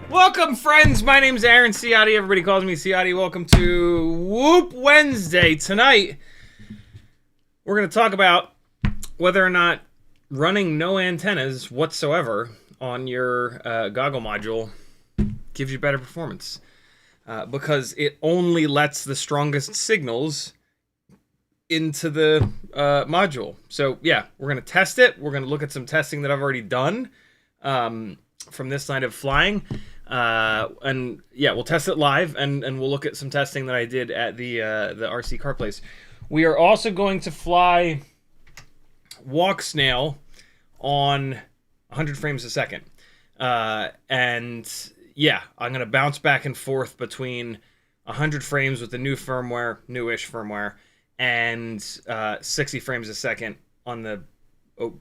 Welcome, friends. My name's Aaron Ciotti. Everybody calls me Ciotti. Welcome to Whoop Wednesday. Tonight, we're going to talk about whether or not running no antennas whatsoever on your goggle module gives you better performance. Because it only lets the strongest signals into the module. So, yeah, we're going to test it. We're going to look at some testing that I've already done from this night of flying. And yeah, we'll test it live, and we'll look at some testing that I did at the RC car place. We are also going to fly Walksnail on 100 frames a second. And yeah, I'm going to bounce back and forth between 100 frames with the new firmware, newish firmware, and 60 frames a second on the OG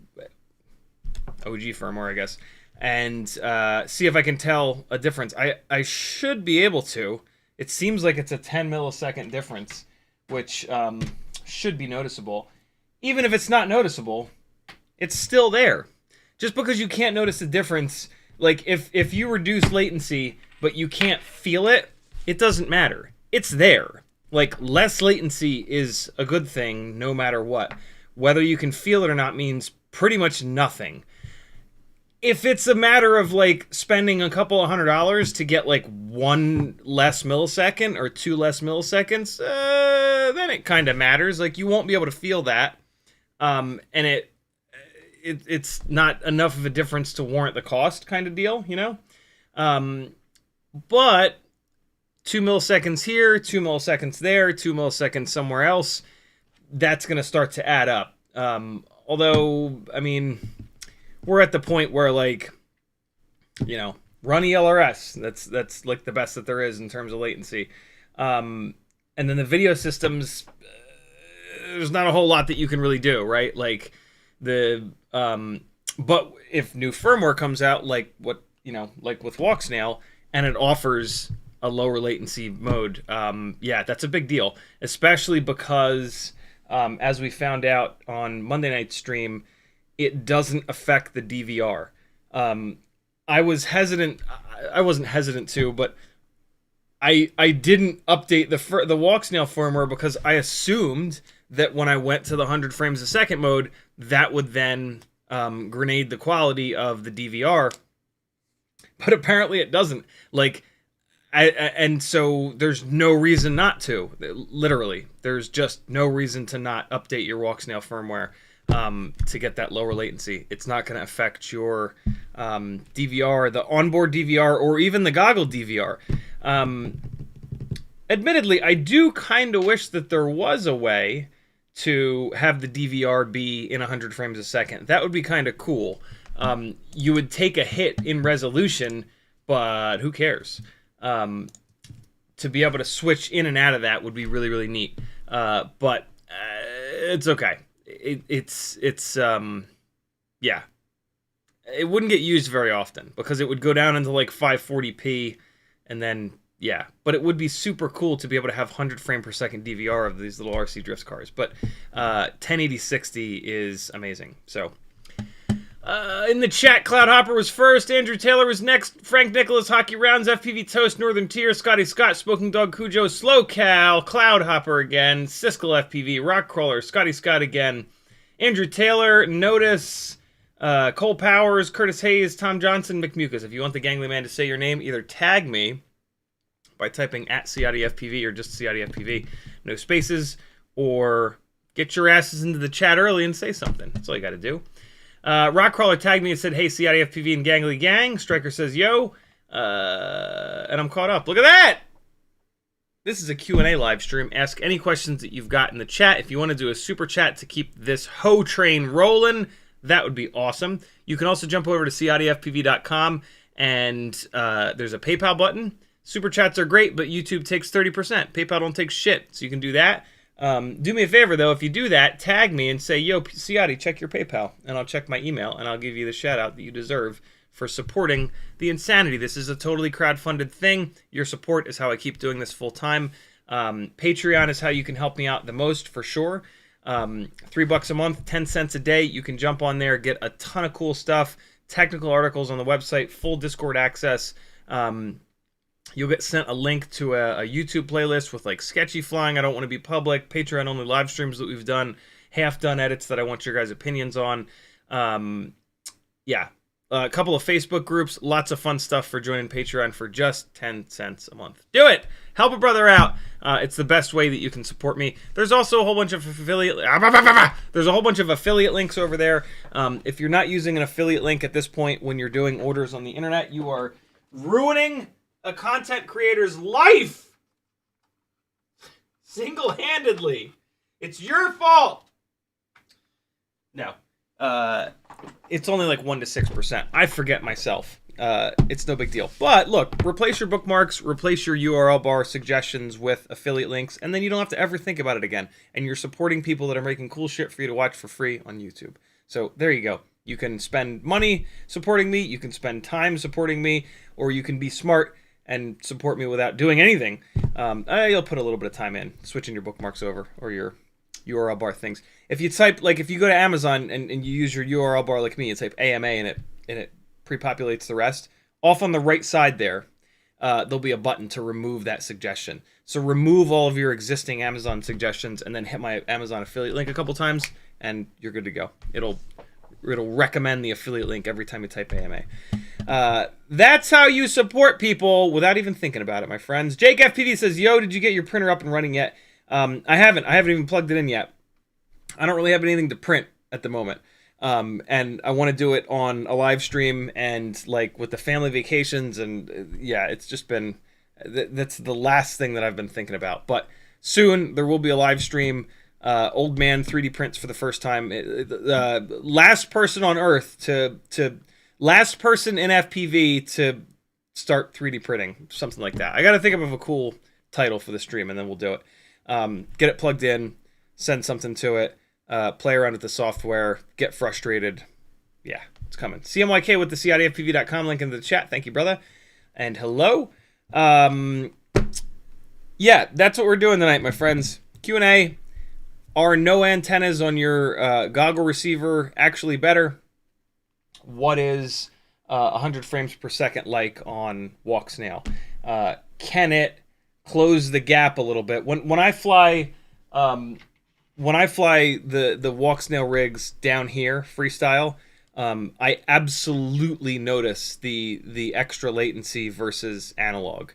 firmware, I guess. And see if I can tell a difference. I should be able to. It seems like it's a 10 millisecond difference, which should be noticeable. Even if it's not noticeable, it's still there. Just because you can't notice the difference, like if you reduce latency but you can't feel it, it doesn't matter. It's there. Like, less latency is a good thing no matter what. Whether you can feel it or not means pretty much nothing. If it's a matter of, like, spending a couple of $100 to get, like, 1 less millisecond or 2 less milliseconds, then it kind of matters. Like, you won't be able to feel that. And it's not enough of a difference to warrant the cost kind of deal, you know? But 2 milliseconds here, 2 milliseconds there, 2 milliseconds somewhere else, that's going to start to add up. Although, I mean, we're at the point where, like, you know, run ELRS. That's like the best that there is in terms of latency. And then the video systems, there's not a whole lot that you can really do, right? Like but if new firmware comes out, like what, you know, like with Walksnail, and it offers a lower latency mode, yeah, that's a big deal, especially because, as we found out on Monday night stream, it doesn't affect the DVR. I was hesitant. I wasn't hesitant to, but I didn't update the Walksnail firmware because I assumed that when I went to the 100 frames a second mode, that would then grenade the quality of the DVR. But apparently it doesn't. Like, and so there's no reason not to. Literally, there's just no reason to not update your Walksnail firmware to get that lower latency. It's not going to affect your DVR, the onboard DVR, or even the goggle DVR. Admittedly, I do kind of wish that there was a way to have the DVR be in 100 frames a second. That would be kind of cool. You would take a hit in resolution, but who cares? To be able to switch in and out of that would be really, really neat. But it's okay. it's yeah, it wouldn't get used very often because it would go down into like 540p, and then yeah, but it would be super cool to be able to have 100 frame per second DVR of these little RC drift cars. But 1080-60 is amazing. So in the chat, Cloud Hopper was first, Andrew Taylor was next, Frank Nicholas, Hockey Rounds, FPV Toast, Northern Tier, Scotty Scott, Smoking Dog Cujo, Slow Cal, Cloud Hopper again, Siskel FPV, Rock Crawler, Scotty Scott again, Andrew Taylor, Notice, Cole Powers, Curtis Hayes, Tom Johnson, McMucus. If you want the Gangly Man to say your name, either tag me by typing at CiottiFPV or just CiottiFPV, no spaces, or get your asses into the chat early and say something. That's all you got to do. Rockcrawler tagged me and said, hey, CiottiFPV and Gangly Gang. Striker says, yo. And I'm caught up. Look at that! This is a Q&A live stream. Ask any questions that you've got in the chat. If you want to do a super chat to keep this hoe train rolling, that would be awesome. You can also jump over to CiottiFPV.com, and there's a PayPal button. Super chats are great, but YouTube takes 30%. PayPal don't take shit, so you can do that. Do me a favor, though. If you do that, tag me and say, yo, Ciotti, check your PayPal, and I'll check my email, and I'll give you the shout-out that you deserve for supporting the insanity. This is a totally crowdfunded thing. Your support is how I keep doing this full-time. Patreon is how you can help me out the most, for sure. $3 a month, 10 cents a day. You can jump on there, get a ton of cool stuff, technical articles on the website, full Discord access. You'll get sent a link to a YouTube playlist with like sketchy flying, I don't want to be public, Patreon only live streams that we've done, half done edits that I want your guys' opinions on. Yeah, a couple of Facebook groups, lots of fun stuff for joining Patreon for just 10 cents a month. Do it! Help a brother out. It's the best way that you can support me. There's also a whole bunch of affiliate links over there. If you're not using an affiliate link at this point when you're doing orders on the internet, you are ruining a content creator's life single-handedly. It's your fault. No. It's only like 1 to 6%. I forget myself. It's no big deal. But look, replace your bookmarks, replace your URL bar suggestions with affiliate links, and then you don't have to ever think about it again. And you're supporting people that are making cool shit for you to watch for free on YouTube. So there you go. You can spend money supporting me, you can spend time supporting me, or you can be smart and support me without doing anything. You'll put a little bit of time in switching your bookmarks over or your URL bar things. If you type, like if you go to Amazon and you use your URL bar like me and type AMA and it pre-populates the rest, off on the right side there, there'll be a button to remove that suggestion. So remove all of your existing Amazon suggestions and then hit my Amazon affiliate link a couple times and you're good to go. It'll recommend the affiliate link every time you type AMA. That's how you support people without even thinking about it, my friends. Jake FPV says, yo, did you get your printer up and running yet? I haven't even plugged it in yet. I don't really have anything to print at the moment. And I want to do it on a live stream and like with the family vacations. And yeah, it's just been, that's the last thing that I've been thinking about. But soon there will be a live stream. Old man 3D prints for the first time. Last person on Earth last person in FPV to start 3D printing, something like that. I got to think of a cool title for the stream, and then we'll do it. Get it plugged in, send something to it, play around with the software, get frustrated. Yeah, it's coming. CMYK with the CiottiFPV.com link in the chat. Thank you, brother. And hello. Yeah, that's what we're doing tonight, my friends. Q&A. Are no antennas on your goggle receiver actually better? What is 100 frames per second like on Walksnail? Can it close the gap a little bit? When I fly the Walksnail rigs down here freestyle, I absolutely notice the extra latency versus analog,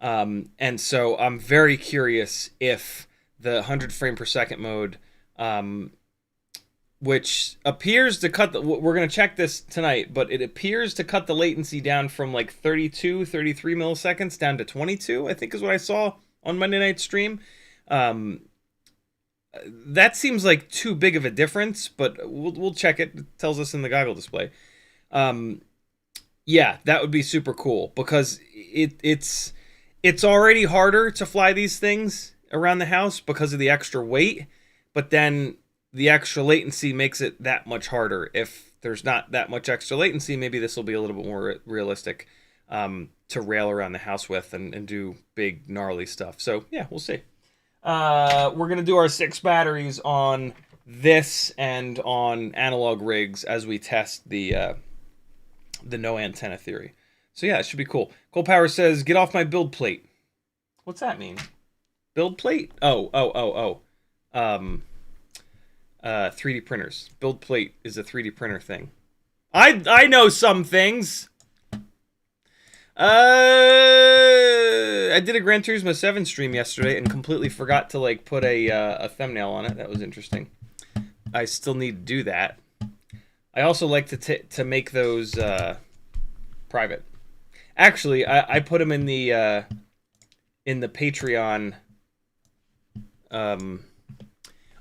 and so I'm very curious if the 100 frame per second mode, which appears to cut the, we're going to check this tonight, but it appears to cut the latency down from like 33 milliseconds down to 22, I think is what I saw on Monday night's stream. That seems like too big of a difference, but we'll check it. It tells us in the goggle display. Yeah, that would be super cool because it's already harder to fly these things around the house because of the extra weight, but then the extra latency makes it that much harder. If there's not that much extra latency, maybe this will be a little bit more realistic to rail around the house with and do big gnarly stuff. So yeah, we'll see. We're gonna do our 6 batteries on this and on analog rigs as we test the no antenna theory. So yeah, it should be cool. Cole Power says, "Get off my build plate." What's that mean? Build plate? Oh. 3D printers. Build plate is a 3D printer thing. I know some things. I did a Gran Turismo 7 stream yesterday and completely forgot to like put a thumbnail on it. That was interesting. I still need to do that. I also like to make those private. Actually, I put them in the Patreon.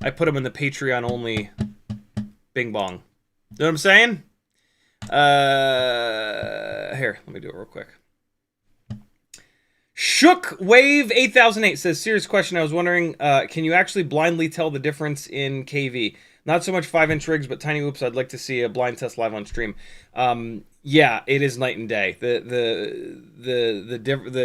I put them in the Patreon only. Bing bong. You know what I'm saying? Here, let me do it real quick. Shook Wave 8008 says, "Serious question. I was wondering, can you actually blindly tell the difference in KV? Not so much 5-inch rigs, but tiny whoops. I'd like to see a blind test live on stream." Yeah, it is night and day. The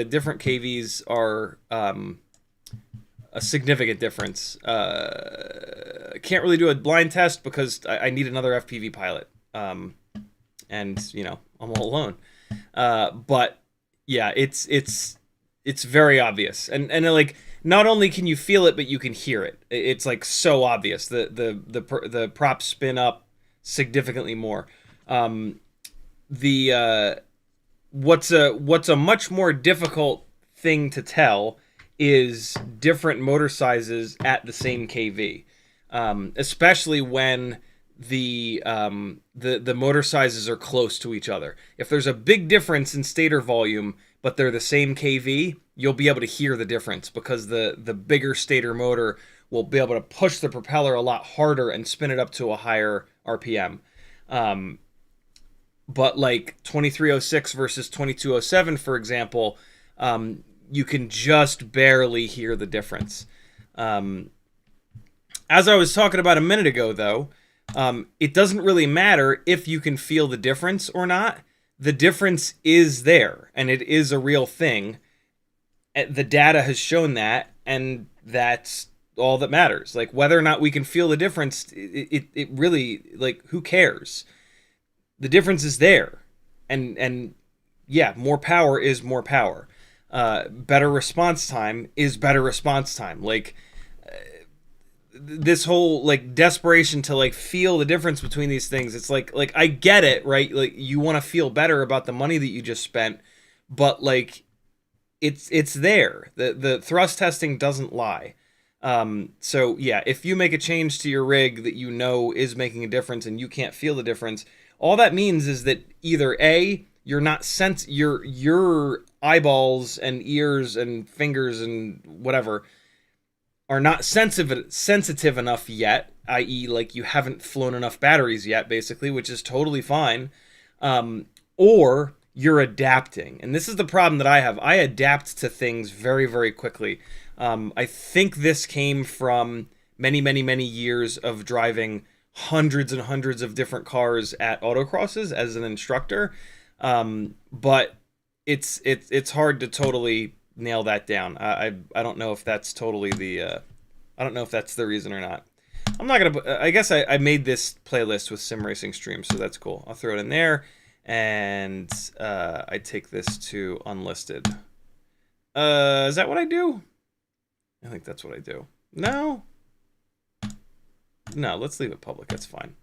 different KVs are a significant difference. Can't really do a blind test because I need another FPV pilot, and you know I'm all alone. But yeah, it's very obvious, and like not only can you feel it, but you can hear it. It's like so obvious. The props spin up significantly more. What's a much more difficult thing to tell is different motor sizes at the same KV, especially when the motor sizes are close to each other. If there's a big difference in stator volume, but they're the same KV, you'll be able to hear the difference because the bigger stator motor will be able to push the propeller a lot harder and spin it up to a higher RPM. But like 2306 versus 2207, for example, you can just barely hear the difference. As I was talking about a minute ago, though, it doesn't really matter if you can feel the difference or not. The difference is there, and it is a real thing. The data has shown that, and that's all that matters. Like, whether or not we can feel the difference, it really, like, who cares? The difference is there. And yeah, more power is more power. Better response time is better response time. Like, this whole like desperation to like feel the difference between these things, it's like I get it, right? Like, you want to feel better about the money that you just spent, but like it's there. The thrust testing doesn't lie. So yeah, if you make a change to your rig that you know is making a difference and you can't feel the difference, all that means is that either A, you're not your eyeballs and ears and fingers and whatever are not sensitive enough yet, i.e. like you haven't flown enough batteries yet, basically, which is totally fine, or you're adapting. And this is the problem that I have. I adapt to things very, very quickly. I think this came from many, many, many years of driving hundreds and hundreds of different cars at autocrosses as an instructor, but it's hard to totally nail that down. I don't know if that's totally the I don't know if that's the reason or not. I'm not gonna. I guess I made this playlist with sim racing streams, so that's cool. I'll throw it in there, and I take this to unlisted. Is that what I do? I think that's what I do. No, let's leave it public. That's fine.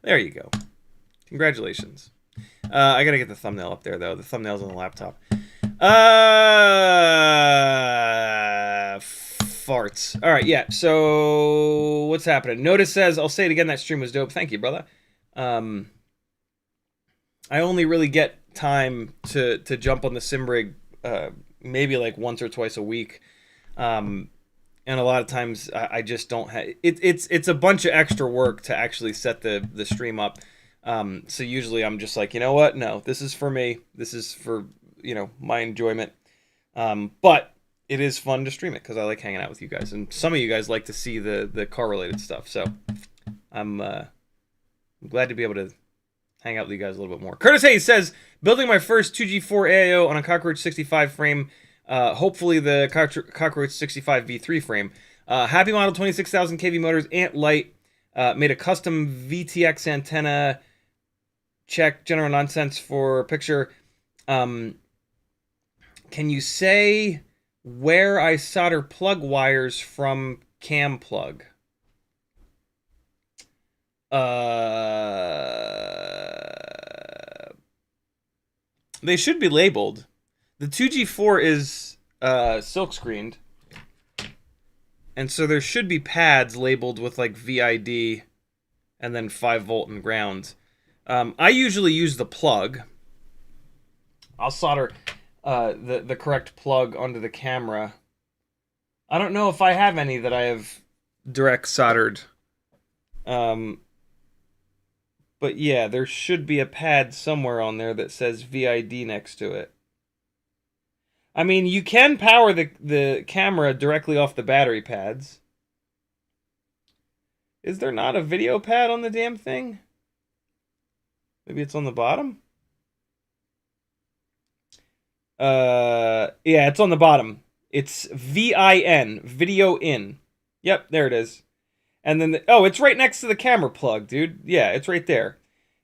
There you go. Congratulations. I gotta get the thumbnail up there though. The thumbnail's on the laptop. Farts. All right, yeah. So what's happening? Notice says, "I'll say it again. That stream was dope. Thank you, brother." I only really get time to jump on the sim rig maybe like once or twice a week, and a lot of times I just don't have it. It's a bunch of extra work to actually set the stream up. So usually I'm just like, you know what? No, this is for me. This is for my enjoyment. But it is fun to stream it because I like hanging out with you guys, and some of you guys like to see the car related stuff. So I'm glad to be able to hang out with you guys a little bit more. Curtis Hayes says, building my first 2G4 AIO on a Cockroach 65 frame, hopefully the Cockroach 65 V3 frame. Happy model, 26,000 kV motors, Ant Lite, made a custom VTX antenna, check general nonsense for picture. Can you say where I solder plug wires from cam plug? They should be labeled. The 2G4 is silk screened, and so there should be pads labeled with like VID and then 5V and ground. I usually use the plug. I'll solder the correct plug onto the camera. I don't know if I have any that I have direct soldered. But yeah, there should be a pad somewhere on there that says VID next to it. I mean, you can power the camera directly off the battery pads. Is there not a video pad on the damn thing? Maybe it's on the bottom? Yeah, it's on the bottom. It's VIN, video in. Yep, there it is. And then, oh, it's right next to the camera plug, dude. Yeah, it's right there.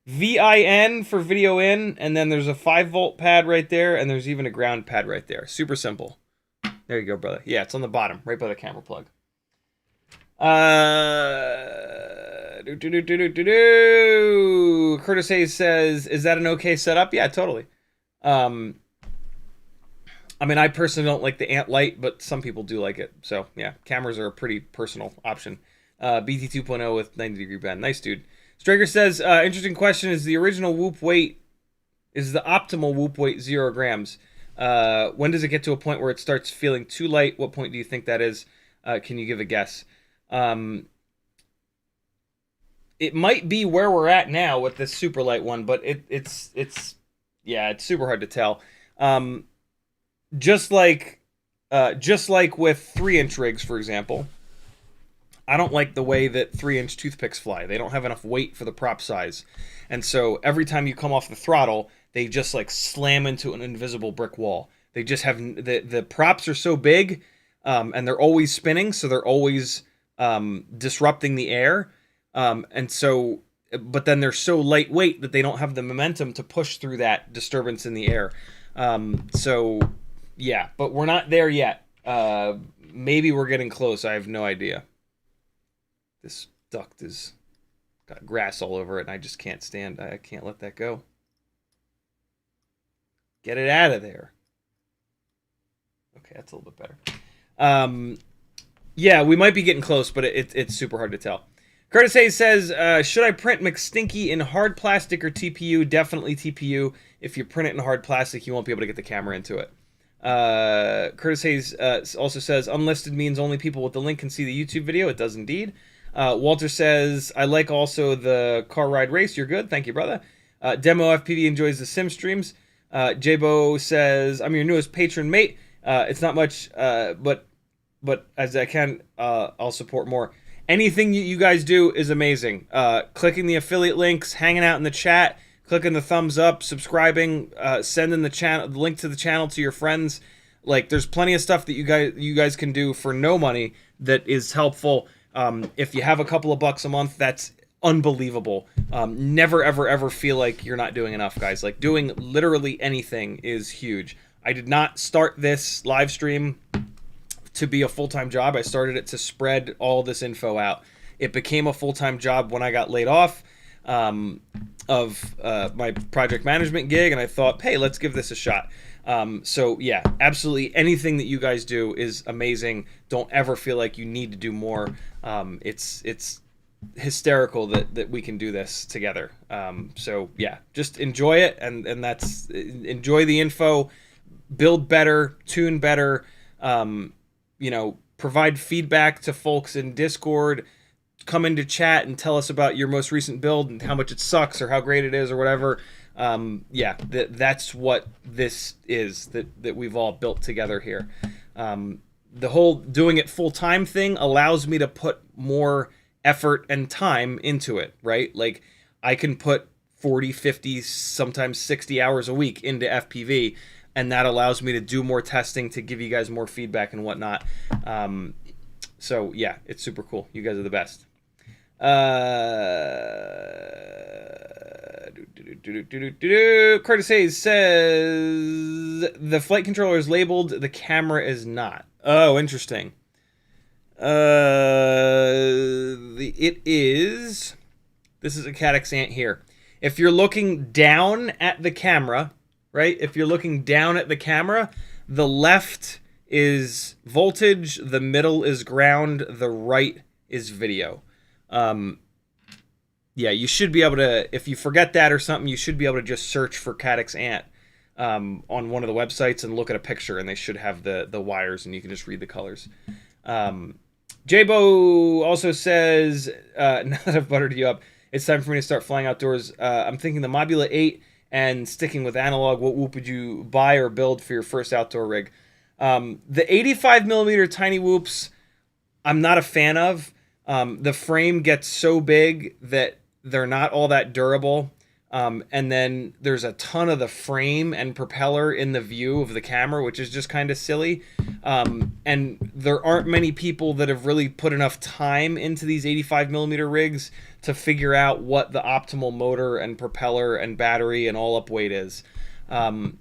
VIN for video in, and then there's a 5V pad right there, and there's even a ground pad right there. Super simple. There you go, brother. Yeah, it's on the bottom, right by the camera plug. Curtis Hayes says, is that an okay setup? Yeah, totally. I mean, I personally don't like the Ant Lite, but some people do like it. So, yeah, cameras are a pretty personal option. BT 2.0 with 90-degree bend. Nice, dude. Straker says, interesting question. Is the original whoop weight, is the optimal whoop weight 0 grams? When does it get to a point where it starts feeling too light? What point do you think that is? Can you give a guess? It might be where we're at now with this super light one, but it's super hard to tell. Just like with 3-inch rigs, for example, I don't like the way that 3-inch toothpicks fly. They don't have enough weight for the prop size. And so every time you come off the throttle, they just like slam into an invisible brick wall. They just have, the props are so big, and they're always spinning, so they're always disrupting the air. And so, but then they're so lightweight that they don't have the momentum to push through that disturbance in the air. So yeah, but we're not there yet. Maybe we're getting close. I have no idea. This duct is got grass all over it, and I just can't stand. I can't let that go. Get it out of there. Okay, that's a little bit better. Yeah, we might be getting close, but it's super hard to tell. Curtis Hayes says, should I print Mcstinky in hard plastic or TPU? Definitely TPU. If you print it in hard plastic, you won't be able to get the camera into it. Curtis Hayes also says, unlisted means only people with the link can see the YouTube video. It does indeed. Walter says, I like also the car ride race. You're good. Thank you, brother. Demo FPV enjoys the sim streams. Jabo says, I'm your newest patron, mate. It's not much, but as I can, I'll support more. Anything you guys do is amazing. Clicking the affiliate links, hanging out in the chat, clicking the thumbs up, subscribing, sending the link to the channel to your friends. Like, there's plenty of stuff that you guys can do for no money that is helpful. If you have a couple of bucks a month, that's unbelievable. Never, ever, ever feel like you're not doing enough, guys. Like, doing literally anything is huge. I did not start this live stream to be a full-time job. I started it to spread all this info out. It became a full-time job when I got laid off of my project management gig, and I thought, hey, let's give this a shot. So yeah, absolutely anything that you guys do is amazing. Don't ever feel like you need to do more. It's hysterical that we can do this together. So yeah, just enjoy it, and that's, enjoy the info, build better, tune better, you know, provide feedback to folks in Discord, come into chat and tell us about your most recent build and how much it sucks or how great it is or whatever. Yeah, that's what this is that we've all built together here. The whole doing it full-time thing allows me to put more effort and time into it, right? Like, I can put 40, 50, sometimes 60 hours a week into FPV, and that allows me to do more testing, to give you guys more feedback and whatnot. So yeah, it's super cool. You guys are the best. Curtis Hayes says the flight controller is labeled, the camera is not. Oh, interesting. It is. This is a Caddx Ant here. If you're looking down at the camera, right? If you're looking down at the camera, the left is voltage, the middle is ground, the right is video. Yeah, you should be able to, if you forget that or something, you should be able to just search for Caddx Ant on one of the websites and look at a picture, and they should have the wires, and you can just read the colors. Jabo also says, now that I've buttered you up, it's time for me to start flying outdoors. I'm thinking the Mobula 8 and sticking with analog. What whoop would you buy or build for your first outdoor rig? The 85mm tiny whoops, I'm not a fan of. The frame gets so big that they're not all that durable. And then there's a ton of the frame and propeller in the view of the camera, which is just kind of silly. And there aren't many people that have really put enough time into these 85mm rigs to figure out what the optimal motor and propeller and battery and all up weight is. In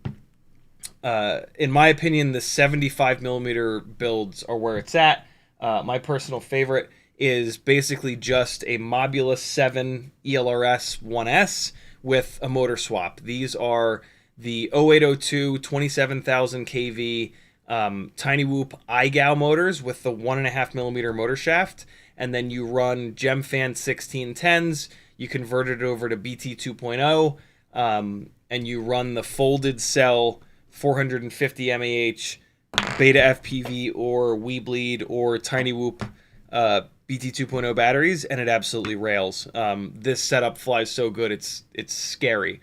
my opinion, the 75mm builds are where it's at. My personal favorite is basically just a Mobula 7 ELRS 1S with a motor swap. These are the 0802 27,000 kV Tiny Whoop iGow motors with the 1.5mm motor shaft, and then you run GemFan 1610s, you convert it over to BT 2.0, and you run the folded cell 450 mAh Beta FPV or Weebleed or Tiny Whoop BT 2.0 batteries, and it absolutely rails. This setup flies so good, it's scary.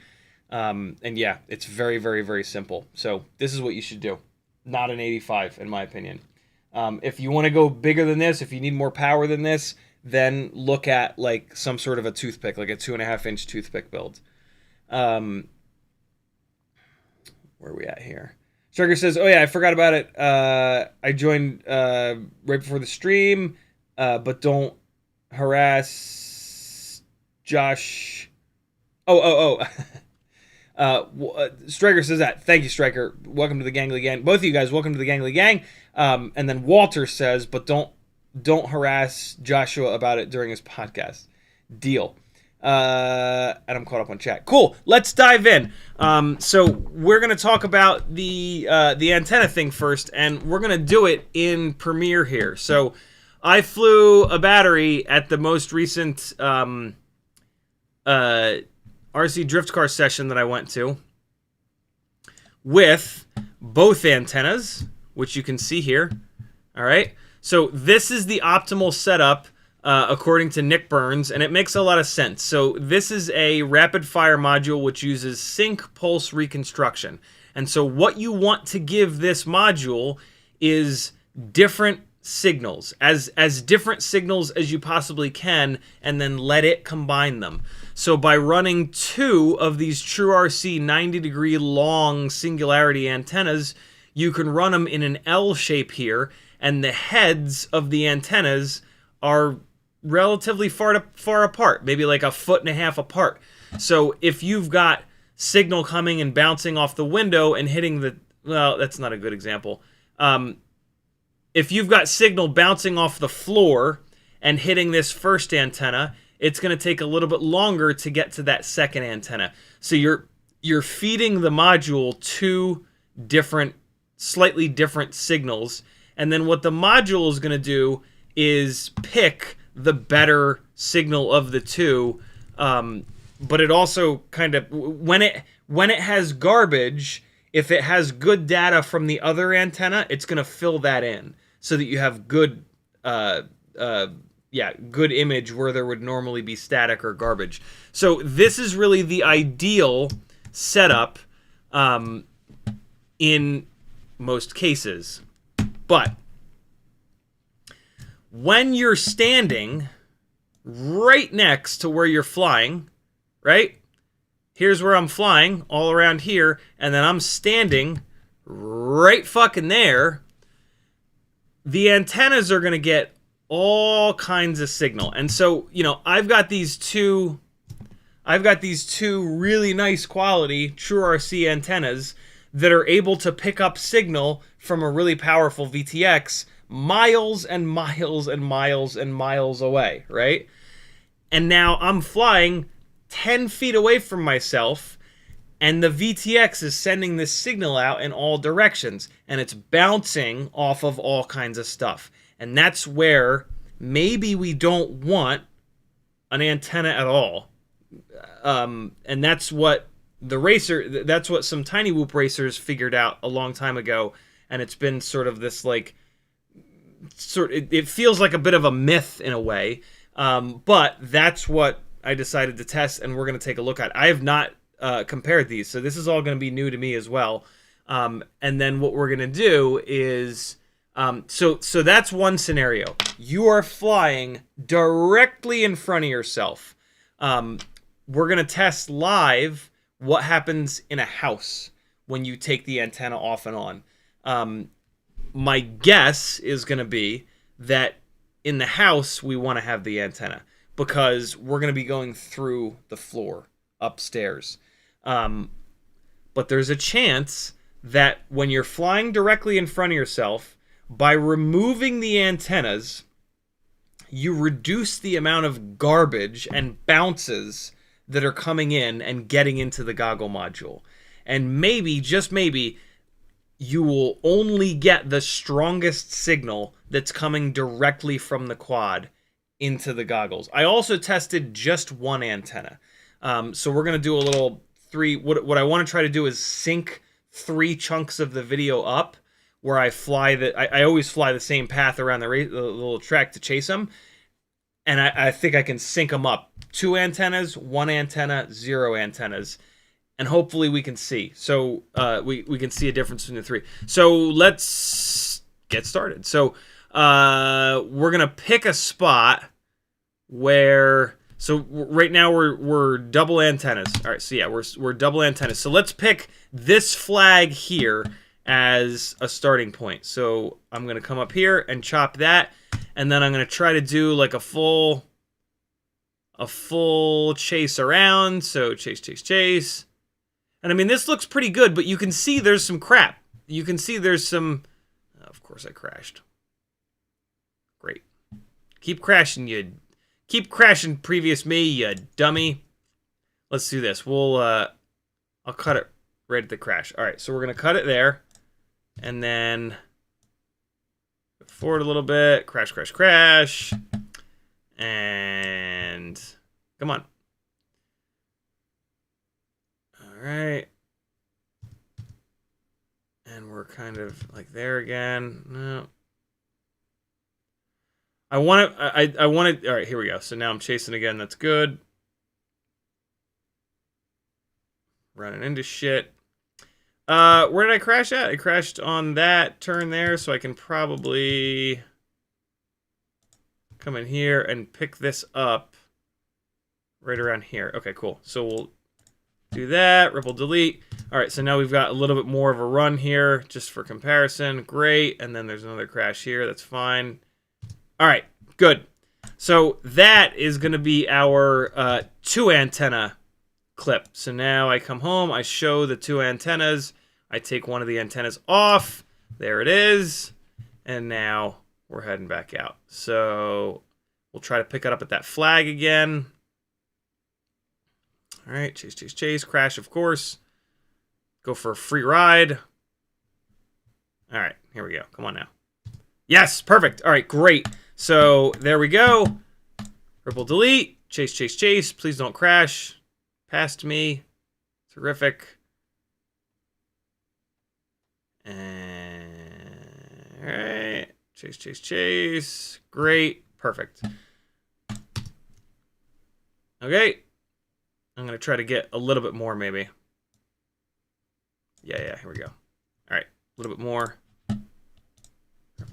And yeah, it's very, very, very simple. So this is what you should do. Not an 85, in my opinion. If you want to go bigger than this, if you need more power than this, then look at like some sort of a toothpick, like a 2.5-inch toothpick build. Where are we at here? Striker says, oh yeah, I forgot about it. I joined right before the stream. But don't harass Josh. Striker says that. Thank you, Striker. Welcome to the Gangly Gang. Both of you guys, welcome to the Gangly Gang. And then Walter says, but don't harass Joshua about it during his podcast. Deal. And I'm caught up on chat. Cool. Let's dive in. So we're gonna talk about the antenna thing first, and we're gonna do it in Premiere here. So I flew a battery at the most recent RC drift car session that I went to with both antennas, which you can see here. All right. So this is the optimal setup according to Nick Burns, and it makes a lot of sense. So this is a rapid fire module which uses sync pulse reconstruction. And so what you want to give this module is different signals, as different signals as you possibly can, and then let it combine them. So by running two of these TrueRC 90-degree long singularity antennas, you can run them in an L shape here, and the heads of the antennas are relatively far apart, maybe like 1.5 feet apart. So if you've got signal coming and bouncing off the window and hitting the, well, that's not a good example. If you've got signal bouncing off the floor and hitting this first antenna, it's going to take a little bit longer to get to that second antenna. So you're feeding the module two different, slightly different signals, and then what the module is going to do is pick the better signal of the two. But it also kind of, when it has garbage, if it has good data from the other antenna, it's going to fill that in so that you have good, good image where there would normally be static or garbage. So this is really the ideal setup in most cases. But when you're standing right next to where you're flying, right? Here's where I'm flying, all around here, and then I'm standing right fucking there. The antennas are going to get all kinds of signal. And so, you know, I've got these two really nice quality True RC antennas that are able to pick up signal from a really powerful VTX miles and miles and miles and miles away, right? And now I'm flying 10 feet away from myself, and the VTX is sending this signal out in all directions, and it's bouncing off of all kinds of stuff. And that's where maybe we don't want an antenna at all. And that's what that's what some Tiny Whoop racers figured out a long time ago, and it's been sort of this like, it feels like a bit of a myth in a way, but that's what I decided to test, and we're going to take a look at. I have not compared these, so this is all going to be new to me as well. And then what we're going to do is, so that's one scenario. You are flying directly in front of yourself. We're going to test live what happens in a house when you take the antenna off and on. My guess is going to be that in the house we want to have the antenna, because we're going to be going through the floor upstairs. But there's a chance that when you're flying directly in front of yourself, by removing the antennas, you reduce the amount of garbage and bounces that are coming in and getting into the goggle module. And maybe, just maybe, you will only get the strongest signal that's coming directly from the quad into the goggles. I also tested just one antenna. So we're going to do a little what I want to try to do is sync 3 chunks of the video up, where I fly I always fly the same path around the little track to chase them. And I think I can sync them up. 2 antennas, 1 antenna, 0 antennas. And hopefully we can see. So we can see a difference between the 3. So let's get started. So we're going to pick a spot where... So right now we're double antennas. All right, so yeah, we're double antennas. So let's pick this flag here as a starting point. So I'm going to come up here and chop that, and then I'm going to try to do like a full chase around. So chase. And I mean, this looks pretty good, but you can see there's some crap. You can see there's some... Of course I crashed. Great. Keep crashing, Keep crashing, previous me, you dummy. Let's do this. I'll cut it right at the crash. All right, so we're going to cut it there. And then forward a little bit. Crash. And come on. All right. And we're kind of like there again. No. I want to, all right, here we go. So now I'm chasing again. That's good. Running into shit. Where did I crash at? I crashed on that turn there, so I can probably come in here and pick this up right around here. Okay, cool. So we'll do that. Ripple delete. All right, so now we've got a little bit more of a run here just for comparison. Great. And then there's another crash here. That's fine. All right, good. So that is going to be our 2 antenna clip. So now I come home, I show the 2 antennas, I take one of the antennas off. There it is. And now we're heading back out. So we'll try to pick it up at that flag again. All right, chase, crash, of course. Go for a free ride. All right, here we go. Come on now. Yes, perfect. All right, great. So there we go. Ripple delete. Chase. Please don't crash. Past me. Terrific. And all right. Chase. Great. Perfect. Okay. I'm going to try to get a little bit more maybe. Yeah, here we go. All right. A little bit more.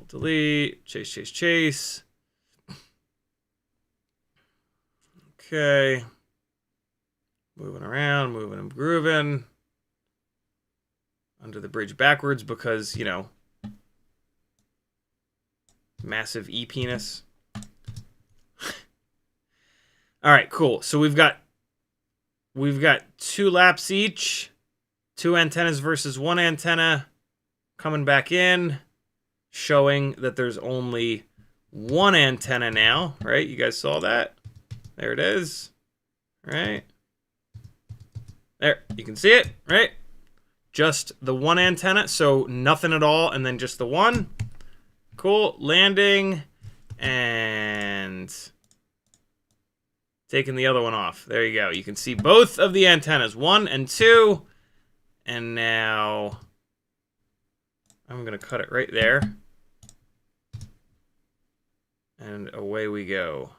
delete, chase, chase, chase. Okay. Moving around, moving and grooving. Under the bridge backwards because, you know, massive E-penis. All right, cool. So we've got 2 laps each. 2 antennas versus 1 antenna. Coming back in. Showing that there's only 1 antenna now, right? You guys saw that? There it is. Right? There, you can see it, right? Just the 1 antenna, so nothing at all, and then just the 1. Cool, landing, and taking the other one off. There you go. You can see both of the antennas, 1 and 2, and now I'm gonna cut it right there, and away we go.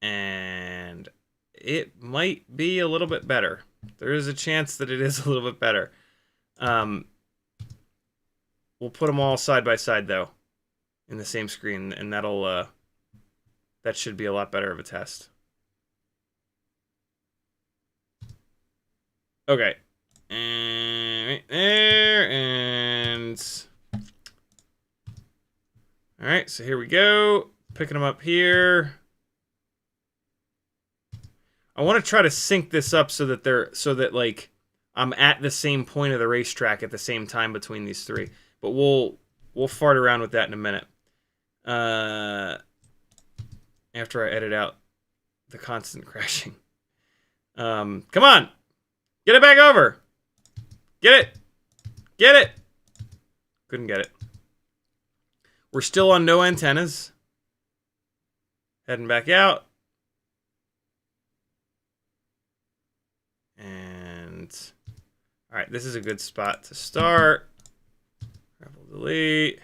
And it might be a little bit better. There is a chance that it is a little bit better. We'll put them all side by side, though, in the same screen, and that should be a lot better of a test. Okay. And right there, and... All right, so here we go. Picking them up here. I want to try to sync this up so that like I'm at the same point of the racetrack at the same time between these 3. But we'll fart around with that in a minute. After I edit out the constant crashing. Come on, get it back over. Get it, get it. Couldn't get it. We're still on no antennas. Heading back out. And all right, this is a good spot to start. Rebel delete.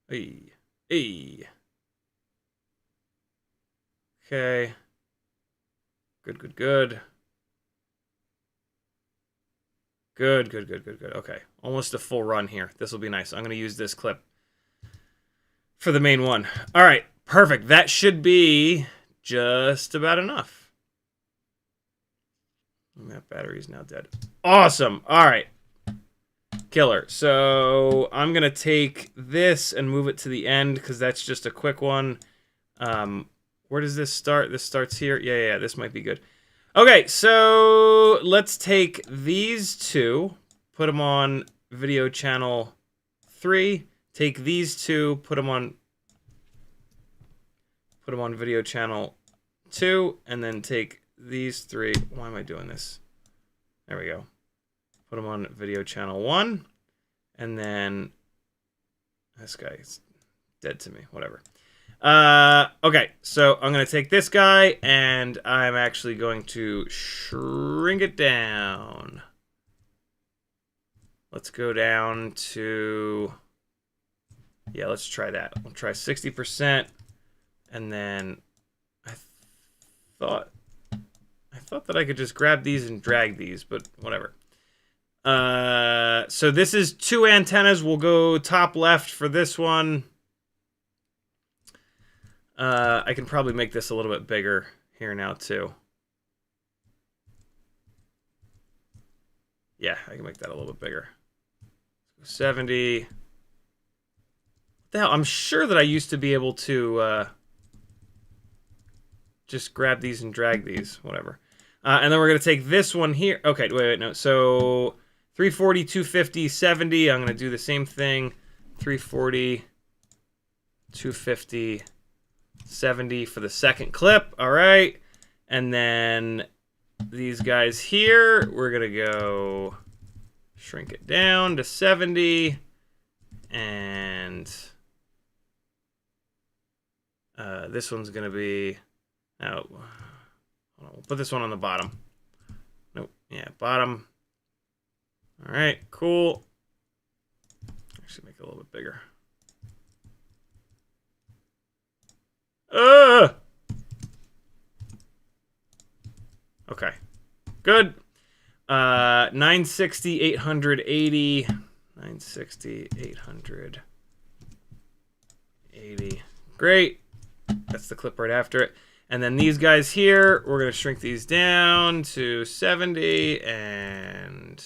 Hey, hey. Okay. Good, good, good. Good, good, good, good, good. Okay, almost a full run here. This will be nice. I'm going to use this clip for the main one. All right, perfect. That should be just about enough. And that battery is now dead. Awesome. All right. Killer. So I'm going to take this and move it to the end because that's just a quick one. Where does this start? This starts here. Yeah, this might be good. Okay, so let's take these 2, put them on video channel 3. Take these 2, put them on video channel 2, and then take these 3. Why am I doing this? There we go. Put them on video channel 1, and then this guy is dead to me. Whatever. Okay, so I'm gonna take this guy, and I'm actually going to shrink it down. Let's go down to, yeah, let's try that. We'll try 60%, and then I thought that I could just grab these and drag these, but whatever. So this is 2 antennas. We'll go top left for this one. I can probably make this a little bit bigger here now too. Yeah, I can make that a little bit bigger. 70. What the hell? I'm sure that I used to be able to just grab these and drag these, whatever. And then we're going to take this one here. Okay, wait, no. So 340, 250, 70. I'm going to do the same thing. 340, 250, 70 for the second clip. All right. And then these guys here, we're going to go shrink it down to 70. And this one's going to be... Oh, we'll put this one on the bottom. Nope. Yeah, bottom. All right, cool. Actually, make it a little bit bigger. Okay, good. 960, 880. 960, 800, 80. Great. That's the clip right after it. And then these guys here, we're going to shrink these down to 70 and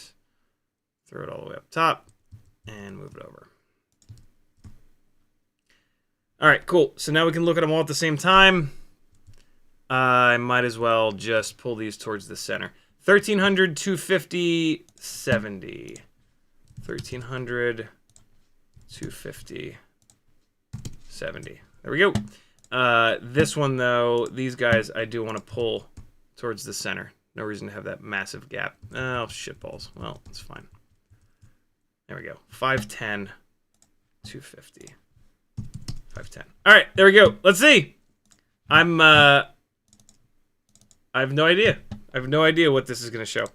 throw it all the way up top and move it over. All right, cool. So now we can look at them all at the same time. I might as well just pull these towards the center. 1300, 250, 70. 1300, 250, 70. There we go. This one, though, these guys I do want to pull towards the center. No reason to have that massive gap. Oh, shitballs. Well, it's fine. There we go. 510, 250, 510. All right, there we go. Let's see. I have no idea. I have no idea what this is going to show.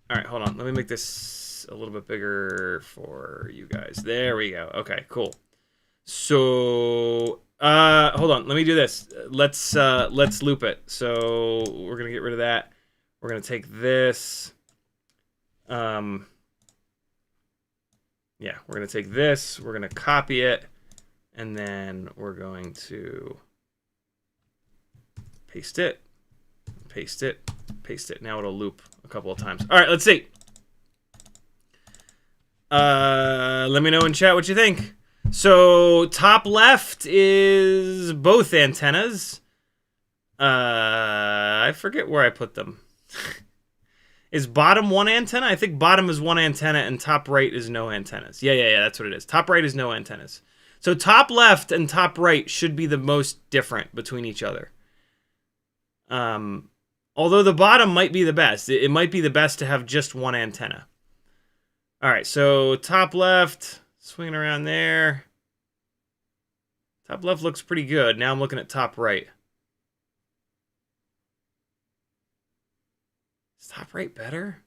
All right, hold on. Let me make this a little bit bigger for you guys. There we go. Okay, cool. So, hold on. Let me do this. Let's loop it. So we're gonna get rid of that. We're gonna take this. Yeah, we're gonna take this. We're gonna copy it, and then we're going to paste it, paste it, paste it. Now it'll loop a couple of times. All right, let's see. Let me know in chat what you think. So top left is both antennas. I forget where I put them. Is bottom one antenna? I think bottom is one antenna and top right is no antennas. Yeah, that's what it is. Top right is no antennas. So top left and top right should be the most different between each other. Although the bottom might be the best. It might be the best to have just one antenna. All right, so top left, swinging around there. Top left looks pretty good. Now I'm looking at top right. Is top right better?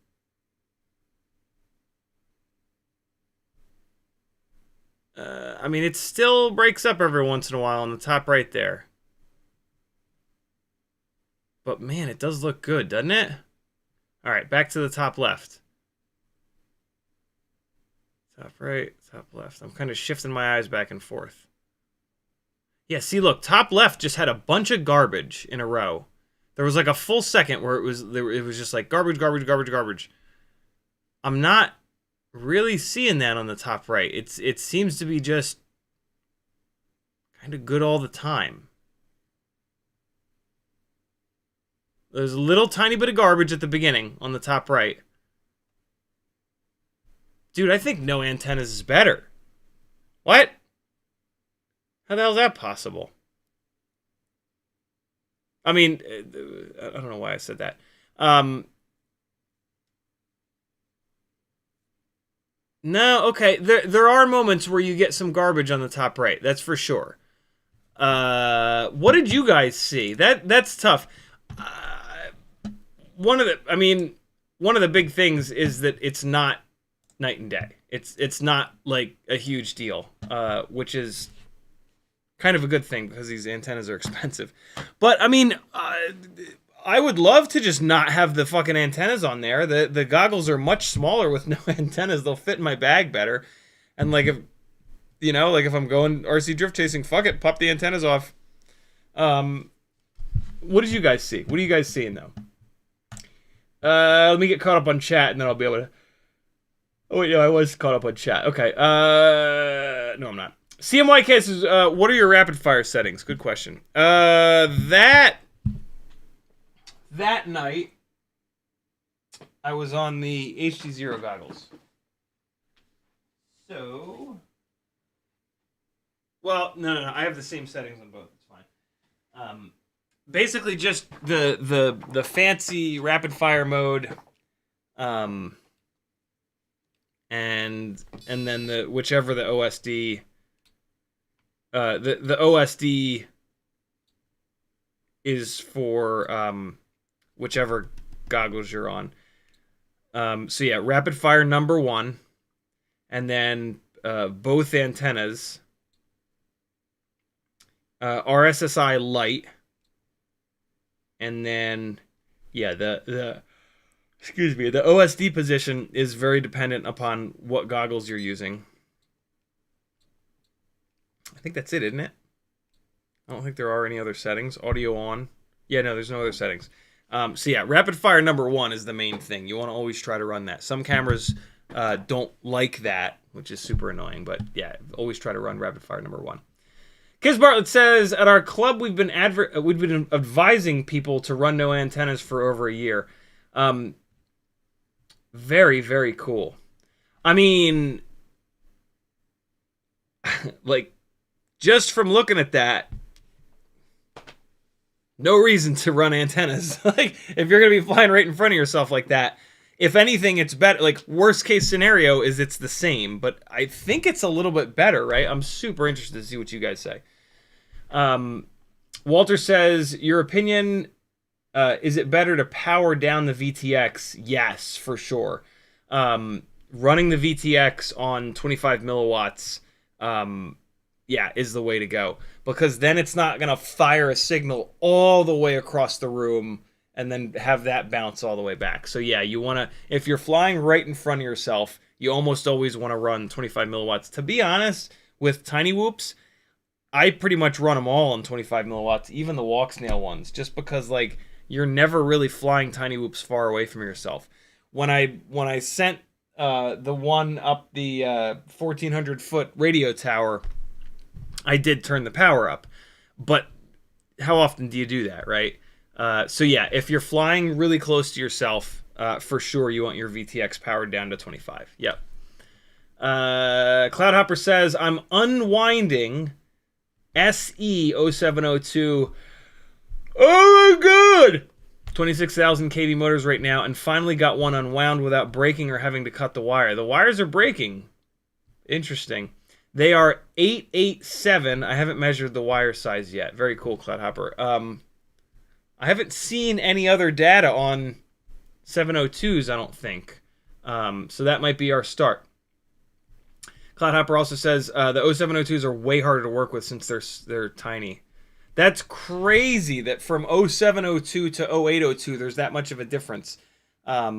I mean, it still breaks up every once in a while on the top right there. But man, it does look good, doesn't it? All right, back to the top left. Top right, top left. I'm kind of shifting my eyes back and forth. Yeah, see, look, top left just had a bunch of garbage in a row. There was like a full second where it was just like garbage, garbage, garbage, garbage. I'm not really seeing that on the top right. It seems to be just kind of good all the time. There's a little tiny bit of garbage at the beginning on the top right. Dude, I think no antennas is better. What? How the hell is that possible? I mean, I don't know why I said that. No, okay. There are moments where you get some garbage on the top right. That's for sure. What did you guys see? That's tough. One of the big things is that it's not night and day. It's not like a huge deal, which is kind of a good thing because these antennas are expensive. But I mean, I would love to just not have the fucking antennas on there. The goggles are much smaller with no antennas. They'll fit in my bag better. And like if I'm going RC drift chasing, fuck it, pop the antennas off. What did you guys see? What are you guys seeing though? Let me get caught up on chat and then I'll be able to. Oh wait, yeah, I was caught up on chat. Okay. No, I'm not. CMYK says, what are your rapid fire settings? Good question. That night, I was on the HDZero goggles. So, well, no. I have the same settings on both. It's fine. Basically, just the fancy rapid fire mode, and then the whichever the OSD. The OSD is for whichever goggles you're on. So yeah, rapid fire number 1, and then both antennas, RSSI lite, and then yeah the Excuse me. The OSD position is very dependent upon what goggles you're using. I think that's it, isn't it? I don't think there are any other settings. Audio on. Yeah, no, there's no other settings. So yeah, rapid fire number 1 is the main thing. You want to always try to run that. Some cameras don't like that, which is super annoying. But yeah, always try to run rapid fire number 1. Kiz Bartlett says, at our club, we've been advising people to run no antennas for over a year. Very, very cool. I mean, like, just from looking at that, no reason to run antennas. Like, if you're going to be flying right in front of yourself like that, if anything, it's better. Like, worst case scenario is it's the same, but I think it's a little bit better, right? I'm super interested to see what you guys say. Walter says, your opinion, is it better to power down the VTX? Yes, for sure. Running the VTX on 25 milliwatts, yeah, is the way to go. Because then it's not going to fire a signal all the way across the room and then have that bounce all the way back. So yeah, you want to, if you're flying right in front of yourself, you almost always want to run 25 milliwatts. To be honest, with tiny whoops, I pretty much run them all on 25 milliwatts, even the Walksnail ones, just because like you're never really flying tiny whoops far away from yourself. When I sent the one up the 1,400 foot radio tower, I did turn the power up, but how often do you do that, right? So yeah, if you're flying really close to yourself, for sure you want your VTX powered down to 25. Yep. Cloudhopper says, I'm unwinding SE0702. Oh my god! 26,000 kV motors right now, and finally got one unwound without breaking or having to cut the wire. The wires are breaking. Interesting. They are 887. I haven't measured the wire size yet. Very cool, Cloudhopper. I haven't seen any other data on 702s, I don't think. So that might be our start. Cloudhopper also says the 0702s are way harder to work with since they're tiny. That's crazy that from 0702 to 0802 there's that much of a difference. I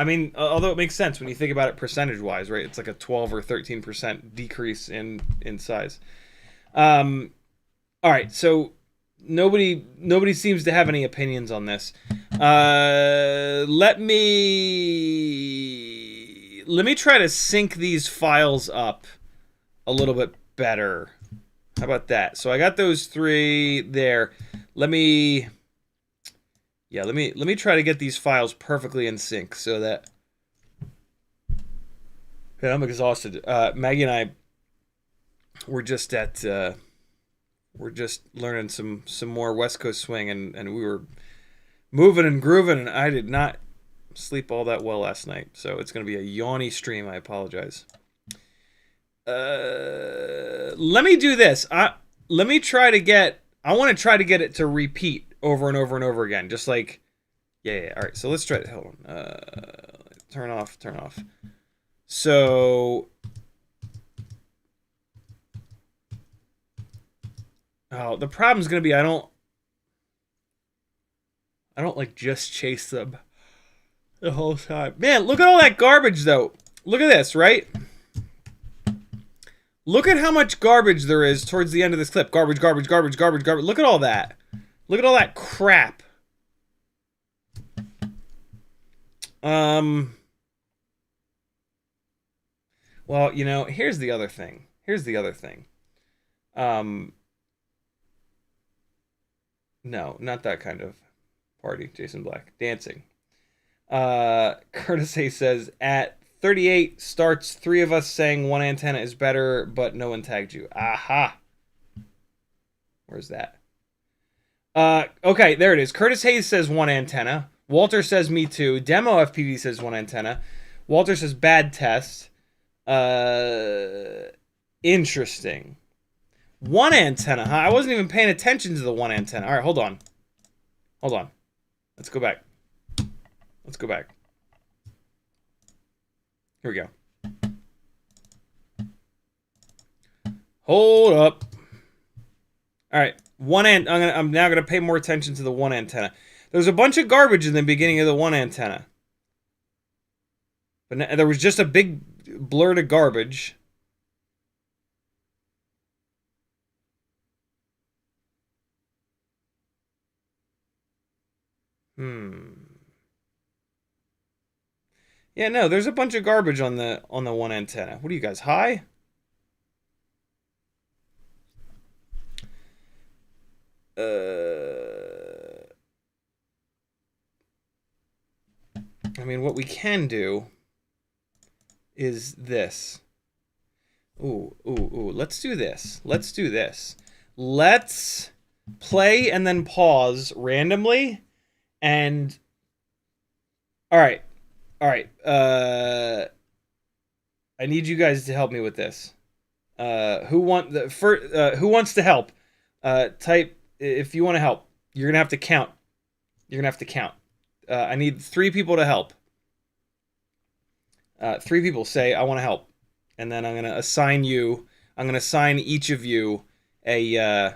mean, although it makes sense when you think about it percentage-wise, right? It's like a 12 or 13% decrease in size. All right, so nobody seems to have any opinions on this. Let me try to sync these files up a little bit better. How about that? So I got those 3 there. Let me try to get these files perfectly in sync so that. Okay, I'm exhausted. Maggie and I were just learning some more West Coast swing, and we were moving and grooving, and I did not sleep all that well last night. So it's going to be a yawny stream. I apologize. Let me do this. I want to try to get it to repeat over and over and over again. Just like, yeah. All right, so let's try it. Hold on. Turn off. So, the problem's going to be I don't like just chase them the whole time. Man, look at all that garbage, though. Look at this, right? Look at how much garbage there is towards the end of this clip. Garbage. Look at all that. Look at all that crap. Well, here's the other thing. No, not that kind of party, Jason Black. Dancing. Curtis Hay says, at 38 starts 3 of us saying one antenna is better, but no one tagged you. Aha. Where's that? Okay, there it is. Curtis Hayes says one antenna. Walter says me too. Demo FPV says one antenna. Walter says bad test. Interesting. One antenna, huh? I wasn't even paying attention to the one antenna. All right, hold on. Let's go back. Here we go. Hold up. All right, I'm now gonna pay more attention to the one antenna. There's a bunch of garbage in the beginning of the one antenna. But there was just a big blurt of garbage. Yeah, no, there's a bunch of garbage on the one antenna. What are you guys, high? I mean, what we can do is this. Ooh, let's do this. Let's do this. Let's play and then pause randomly. And all right. I need you guys to help me with this. Who wants to help? Type if you want to help. You're gonna have to count. I need 3 people to help. 3 people say I want to help, and then I'm gonna assign each of you a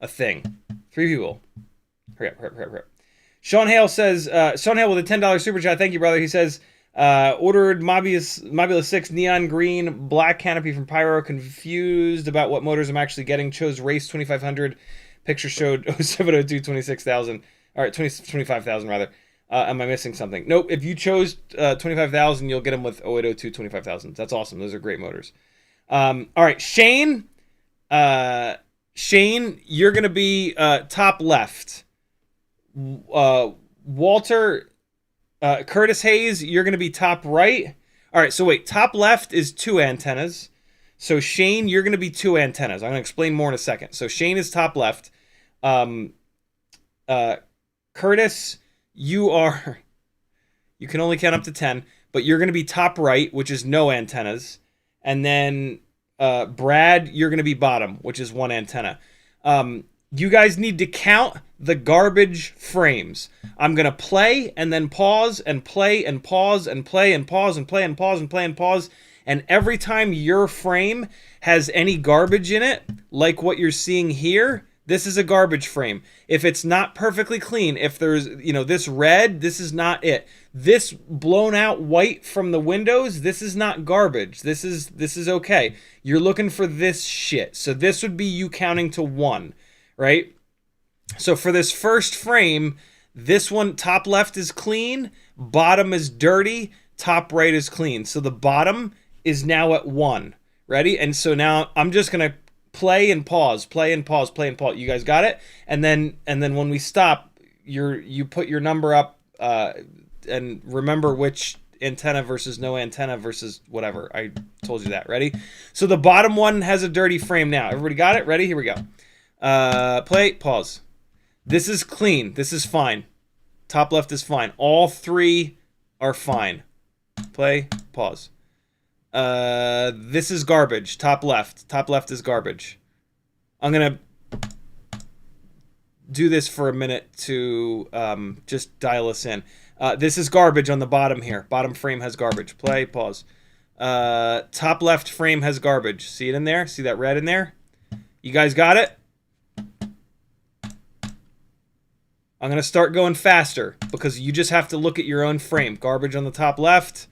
thing. 3 people. Hurry up. Sean Hale says, Sean Hale with a $10 super chat. Thank you, brother. He says, ordered Mobula 6 neon green black canopy from Pyro. Confused about what motors I'm actually getting. Chose race 2500. Picture showed 0702 26,000. All right, 25,000 rather. Am I missing something? Nope. If you chose 25,000, you'll get them with 0802 25,000. That's awesome. Those are great motors. All right, Shane. Shane, you're gonna be top left. Walter, Curtis Hayes, you're gonna be top right. All right. So wait, top left is 2 antennas. So Shane, you're gonna be 2 antennas. I'm gonna explain more in a second. So Shane is top left. Curtis, you can only count up to 10, but you're going to be top right, which is no antennas. And then Brad, you're going to be bottom, which is 1 antenna. You guys need to count the garbage frames. I'm going to play and then pause and play and pause and play and pause and play and pause and play and pause. And every time your frame has any garbage in it, like what you're seeing here, this is a garbage frame. If it's not perfectly clean, if there's, this red, this is not it. This blown out white from the windows, this is not garbage. This is okay. You're looking for this shit. So this would be you counting to 1, right? So for this first frame, this one, top left is clean, bottom is dirty, top right is clean. So the bottom is now at 1. Ready? And so now I'm just going to play and pause, play and pause, play and pause. You guys got it? And then when we stop, you put your number up and remember which antenna versus no antenna versus whatever. I told you that. Ready? So the bottom one has a dirty frame now. Everybody got it? Ready? Here we go. Play, pause. This is clean. This is fine. Top left is fine. All 3 are fine. Play, pause. This is garbage. Top left. Top left is garbage. I'm gonna do this for a minute to just dial us in. This is garbage on the bottom here. Bottom frame has garbage. Play, pause. Top left frame has garbage. See it in there? See that red in there? You guys got it? I'm gonna start going faster because you just have to look at your own frame. Garbage on the top left.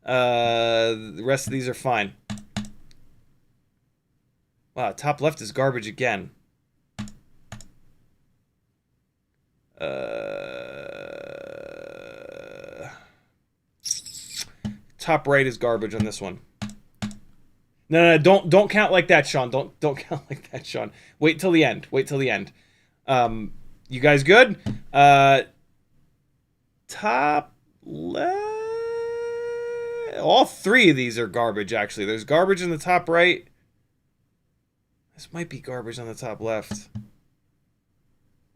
The rest of these are fine. Wow, top left is garbage again. Top right is garbage on this one. No, don't count like that, Sean. Don't count like that, Sean. Wait till the end. Wait till the end. You guys good? Top left. All 3 of these are garbage, actually. There's garbage in the top right. This might be garbage on the top left.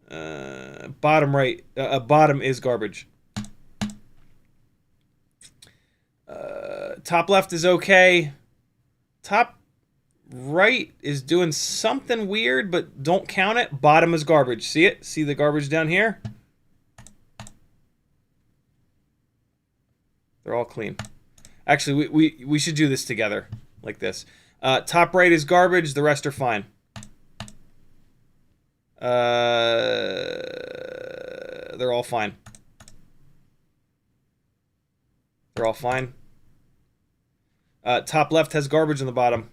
Bottom right. Bottom is garbage. Top left is okay. Top right is doing something weird, but don't count it. Bottom is garbage. See it? See the garbage down here? They're all clean. Actually, we should do this together, like this. Top right is garbage. The rest are fine. They're all fine. They're all fine. Top left has garbage on the bottom.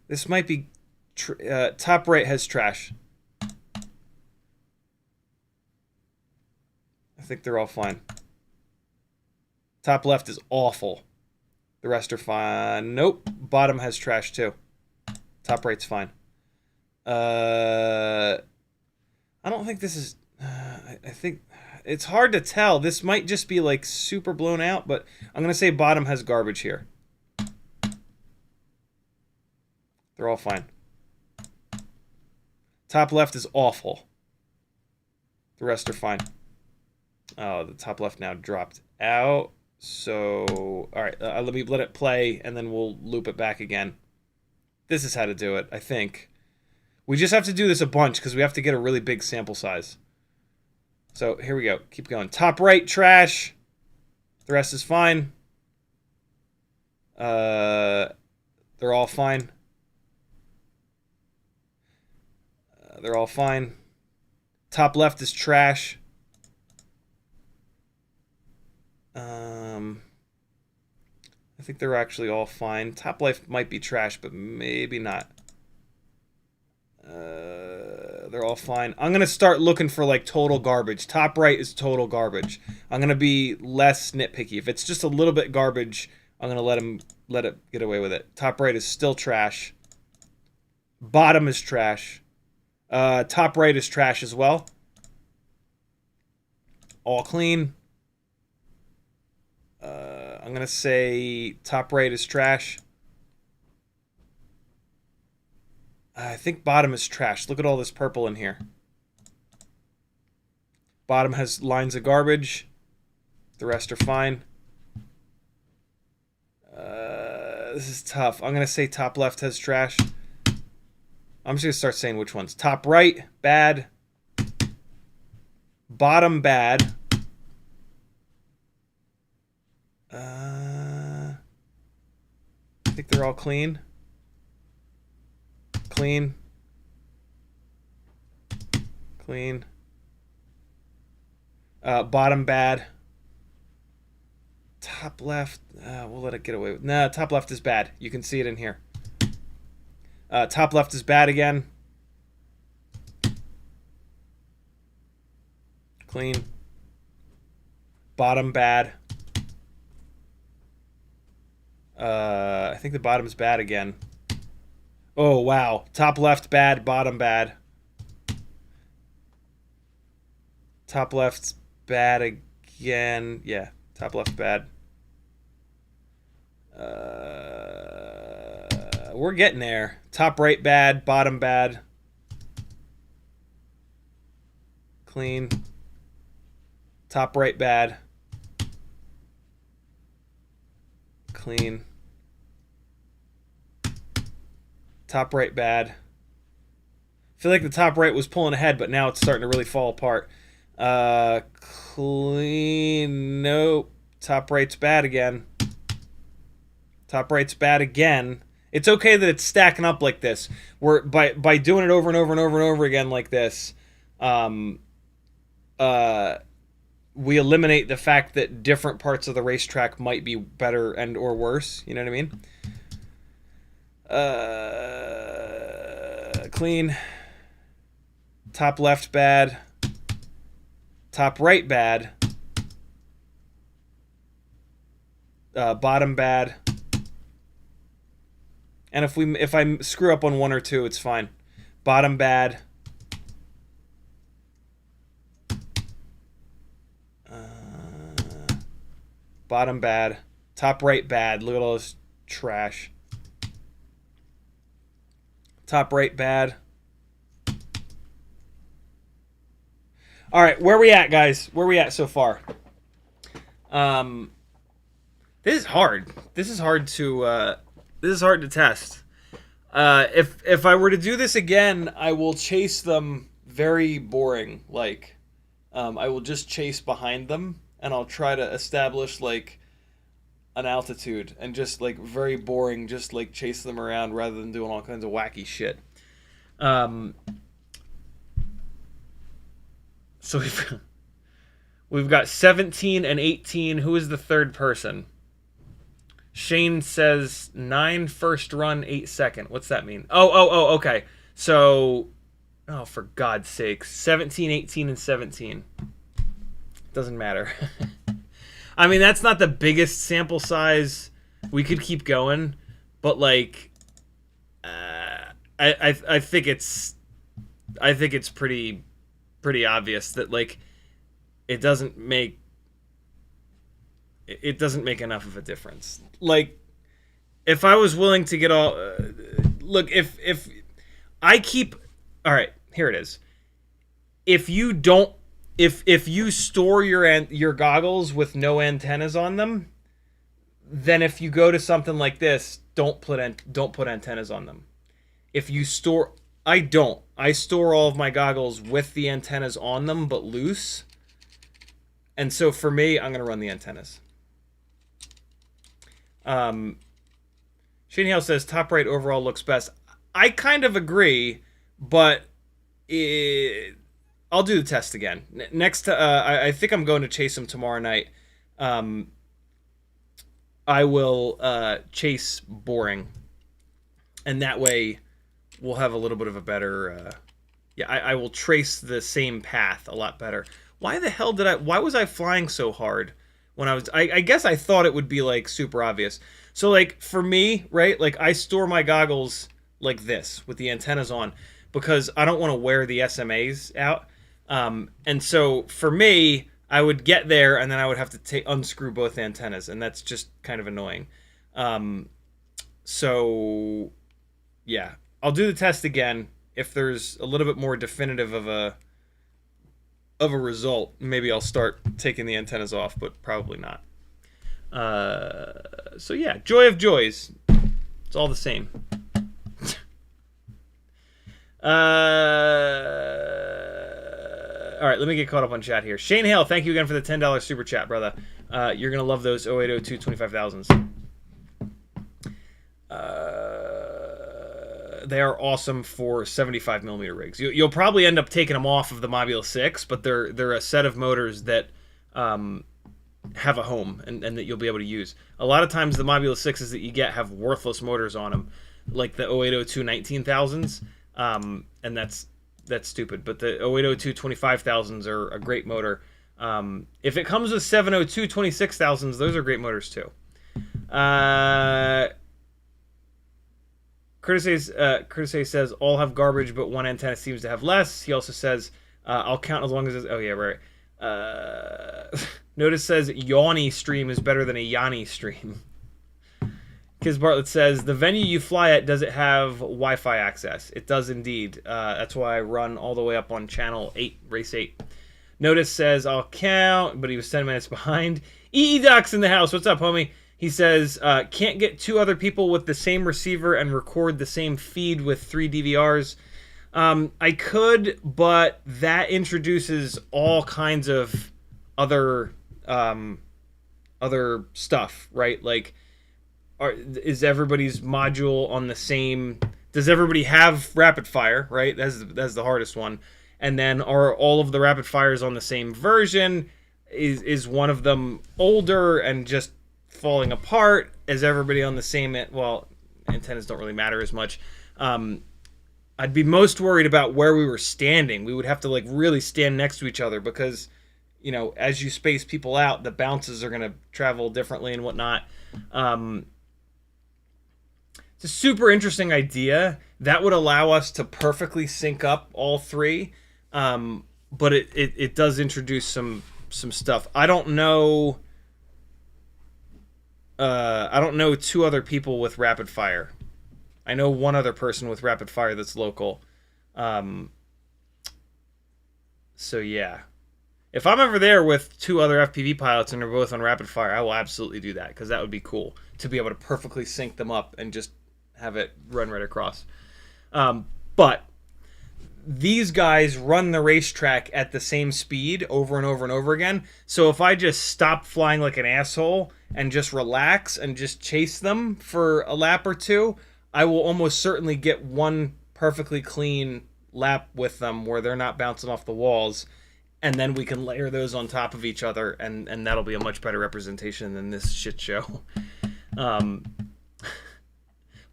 This might be... top right has trash. I think they're all fine. Top left is awful. The rest are fine. Nope. Bottom has trash too. Top right's fine. I don't think this is... I think... It's hard to tell. This might just be like super blown out, but I'm going to say bottom has garbage here. They're all fine. Top left is awful. The rest are fine. Oh, the top left now dropped out. So, all right, let it play, and then we'll loop it back again. This is how to do it, I think. We just have to do this a bunch because we have to get a really big sample size. So here we go. Keep going. Top right, trash. The rest is fine. They're all fine. They're all fine. Top left is trash. I think they're actually all fine. Top left might be trash, but maybe not. They're all fine. I'm going to start looking for like total garbage. Top right is total garbage. I'm going to be less nitpicky. If it's just a little bit garbage, I'm going to let it get away with it. Top right is still trash. Bottom is trash. Top right is trash as well. All clean. I'm going to say top right is trash. I think bottom is trash. Look at all this purple in here. Bottom has lines of garbage. The rest are fine. This is tough. I'm going to say top left has trash. I'm just going to start saying which ones. Top right, bad. Bottom, bad. I think they're all clean. Clean. Clean. Bottom bad. Top left. We'll let it get away with. Nah, top left is bad. You can see it in here. Top left is bad again. Clean. Bottom bad. I think the bottom's bad again. Oh, wow. Top left bad, bottom bad. Top left's bad again. Yeah, top left bad. We're getting there. Top right bad, bottom bad. Clean. Top right bad. Clean. Top right bad. I feel like the top right was pulling ahead, but now it's starting to really fall apart. Clean. Nope. Top right's bad again. Top right's bad again. It's okay that it's stacking up like this. We're by doing it over and over and over and over again like this, we eliminate the fact that different parts of the racetrack might be better and or worse. You know what I mean? Clean. Top left bad. Top right bad. Bottom bad. And if I screw up on one or two, it's fine. Bottom bad. Bottom bad. Top right bad. Look at all this trash. Top right bad. All right, where we at, guys? Where we at so far? This is hard. This is hard to test. If I were to do this again, I will chase them very boring. Like, I will just chase behind them, and I'll try to establish like an altitude and just like very boring, just like chase them around rather than doing all kinds of wacky shit. So we've got 17 and 18. Who is the third person? Shane says 9 first run, 8 second. What's that mean? Oh, okay. So, oh, for God's sakes. 17, 18, and 17. Doesn't matter. I mean, that's not the biggest sample size. We could keep going, but like, I think it's pretty obvious that like it doesn't make enough of a difference. Like, if I was willing to get all look, if I keep, all right, here it is. If you don't, if you store your goggles with no antennas on them, then if you go to something like this, don't put antennas on them. If you store, I store all of my goggles with the antennas on them but loose. And so for me, I'm going to run the antennas. Shane Hale says top right overall looks best. I kind of agree, but I'll do the test again. Next to, I think I'm going to chase him tomorrow night. I will chase boring, and that way we'll have a little bit of a better. I will trace the same path a lot better. Why the hell why was I flying so hard when I was, I guess I thought it would be like super obvious. So like for me, right, like I store my goggles like this with the antennas on because I don't want to wear the SMAs out. And so for me, I would get there and then I would have to unscrew both antennas, and that's just kind of annoying. So yeah, I'll do the test again. If there's a little bit more definitive of a result, maybe I'll start taking the antennas off, but probably not. So yeah, joy of joys. It's all the same. All right, let me get caught up on chat here. Shane Hale, thank you again for the $10 super chat, brother. You're going to love those 0802 25,000s. They are awesome for 75mm rigs. You'll probably end up taking them off of the Mobile 6, but they're a set of motors that have a home and that you'll be able to use. A lot of times the Mobile 6s that you get have worthless motors on them, like the 0802 19,000s, and that's stupid. But the 0802 25,000s are a great motor. If it comes with 702 26,000s, those are great motors too. Curtis says all have garbage, but one antenna seems to have less. He also says I'll count as long as it's, oh yeah, right. Notice says Yawny stream is better than a Yanni stream. Kiz Bartlett says the venue you fly at, does it have Wi-Fi access? It does indeed. That's why I run all the way up on channel 8, race 8. Notice says I'll count, but he was 10 minutes behind. Doc's in the house. What's up, homie? He says, can't get 2 other people with the same receiver and record the same feed with 3 DVRs. I could, but that introduces all kinds of other stuff, right? Like, is everybody's module on the same? Does everybody have rapid fire, right? That's the hardest one. And then are all of the rapid fires on the same version? Is one of them older and just falling apart? Is everybody on the same? Well, antennas don't really matter as much. I'd be most worried about where we were standing. We would have to like really stand next to each other because, you know, as you space people out, the bounces are going to travel differently and whatnot. It's a super interesting idea that would allow us to perfectly sync up all 3, but it does introduce some stuff. I don't know 2 other people with rapid fire. I know 1 other person with rapid fire that's local. So yeah, if I'm ever there with 2 other FPV pilots and they're both on rapid fire, I will absolutely do that because that would be cool to be able to perfectly sync them up and just have it run right across. But these guys run the racetrack at the same speed over and over and over again. So if I just stop flying like an asshole and just relax and just chase them for a lap or two, I will almost certainly get one perfectly clean lap with them where they're not bouncing off the walls, and then we can layer those on top of each other, and that'll be a much better representation than this shit show.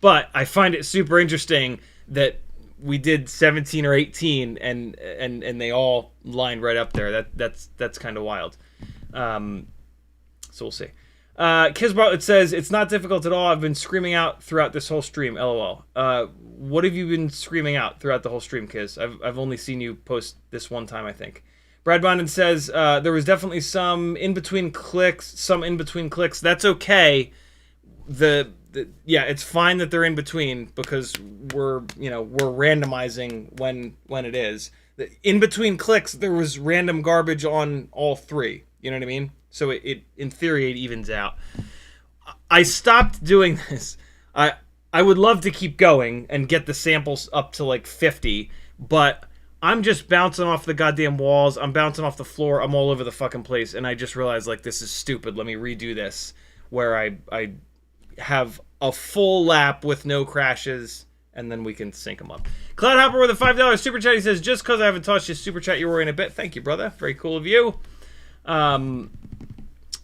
But I find it super interesting that we did 17 or 18 and they all lined right up there. That's kind of wild. So we'll see. Kizbart, it says, it's not difficult at all. I've been screaming out throughout this whole stream. LOL. What have you been screaming out throughout the whole stream, Kiz? I've only seen you post this one time, I think. Brad Bonden says, there was definitely some in-between clicks. That's okay. Yeah, it's fine that they're in between because we're randomizing when it is. In between clicks, there was random garbage on all three. You know what I mean? So it in theory it evens out. I stopped doing this. I would love to keep going and get the samples up to like 50, but I'm just bouncing off the goddamn walls. I'm bouncing off the floor. I'm all over the fucking place, and I just realized like this is stupid. Let me redo this where I have a full lap with no crashes, and then we can sync them up. Cloud Hopper with a $5 super chat. He says, just because I haven't touched his super chat, you're worrying a bit. Thank you, brother. Very cool of you.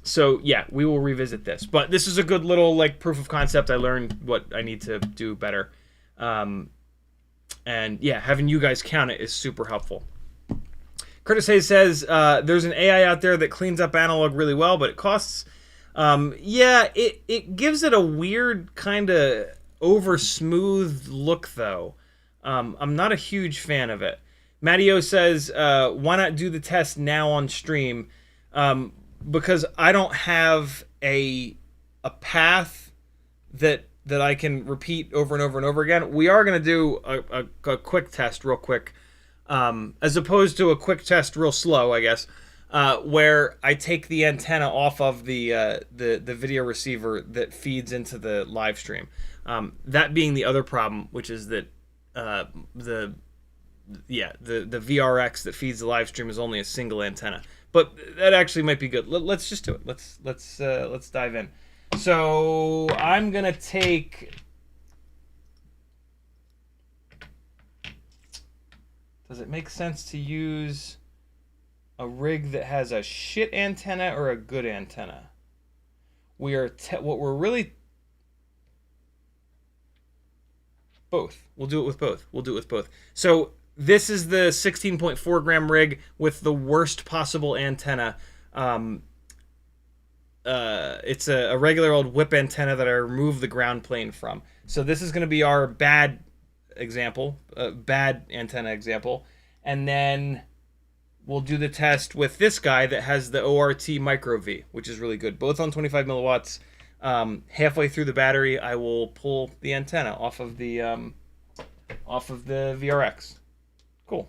So yeah, we will revisit this, but this is a good little like proof of concept. I learned what I need to do better. And yeah, having you guys count it is super helpful. Curtis Hayes says, there's an AI out there that cleans up analog really well, but it costs. Yeah, it gives it a weird kind of over smooth look though. I'm not a huge fan of it. Matteo says, why not do the test now on stream? Because I don't have a path that I can repeat over and over and over again. We are going to do a quick test real quick, as opposed to a quick test real slow, I guess, where I take the antenna off of the video receiver that feeds into the live stream. That being the other problem, which is that the VRX that feeds the live stream is only a single antenna. But that actually might be good. Let's just do it. Let's dive in. So I'm gonna take. Does it make sense to use a rig that has a shit antenna or a good antenna? What we're really both. We'll do it with both. So this is the 16.4 gram rig with the worst possible antenna. It's a regular old whip antenna that I removed the ground plane from. So this is going to be our bad antenna example. And then we'll do the test with this guy that has the ORT Micro V, which is really good. Both on 25 milliwatts. Halfway through the battery, I will pull the antenna off of the VRX. Cool.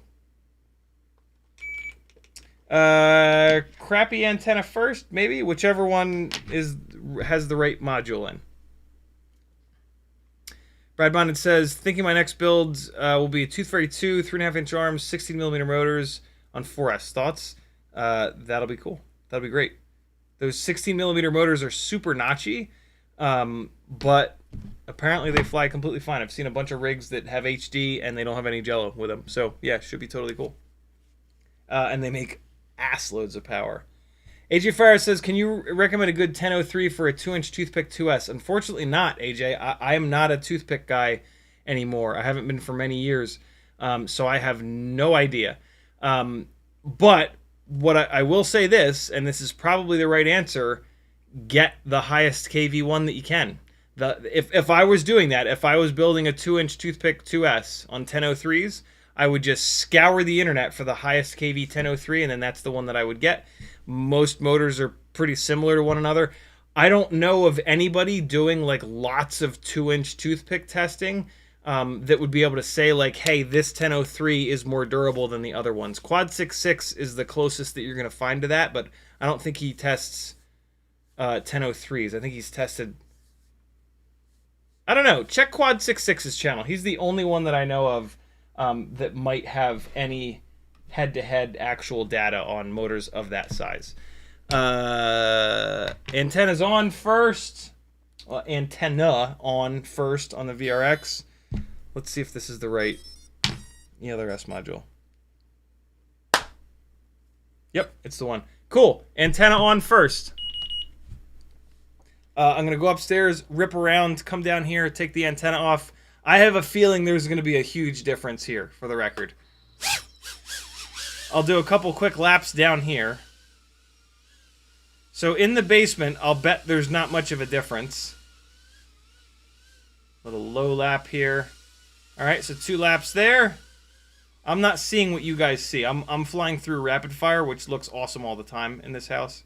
Crappy antenna first, maybe, whichever one has the right module in. Brad Bonded says, thinking my next build will be a Tooth Fairy 2, 3.5-inch arms, 16mm motors on 4S. Thoughts? That'll be cool. That'll be great. Those 16mm motors are super notchy, but apparently they fly completely fine. I've seen a bunch of rigs that have HD and they don't have any jello with them. So yeah, should be totally cool. And they make ass loads of power. AJ Farrar says, can you recommend a good 1003 for a 2-inch toothpick 2S? Unfortunately not, AJ. I am not a toothpick guy anymore. I haven't been for many years. So I have no idea. But what I will say this, and this is probably the right answer, get the highest KV one that you can. If I was doing that, if I was building a 2-inch toothpick 2S on 1003s, I would just scour the internet for the highest KV 1003, and then that's the one that I would get. Most motors are pretty similar to one another. I don't know of anybody doing like lots of 2-inch toothpick testing that would be able to say like, hey, this 1003 is more durable than the other ones. Quad 66 is the closest that you're going to find to that, but I don't think he tests 1003s. I think he's tested... I don't know. Check Quad 66's channel. He's the only one that I know of that might have any head-to-head actual data on motors of that size. Antenna's on first. Well, antenna on first on the VRX. Let's see if this is the right ELRS module. Yep, it's the one. Cool. Antenna on first. I'm going to go upstairs, rip around, come down here, take the antenna off. I have a feeling there's going to be a huge difference here, for the record. I'll do a couple quick laps down here. So in the basement, I'll bet there's not much of a difference. Little low lap here. Alright, so 2 laps there. I'm not seeing what you guys see. I'm flying through rapid fire, which looks awesome all the time in this house.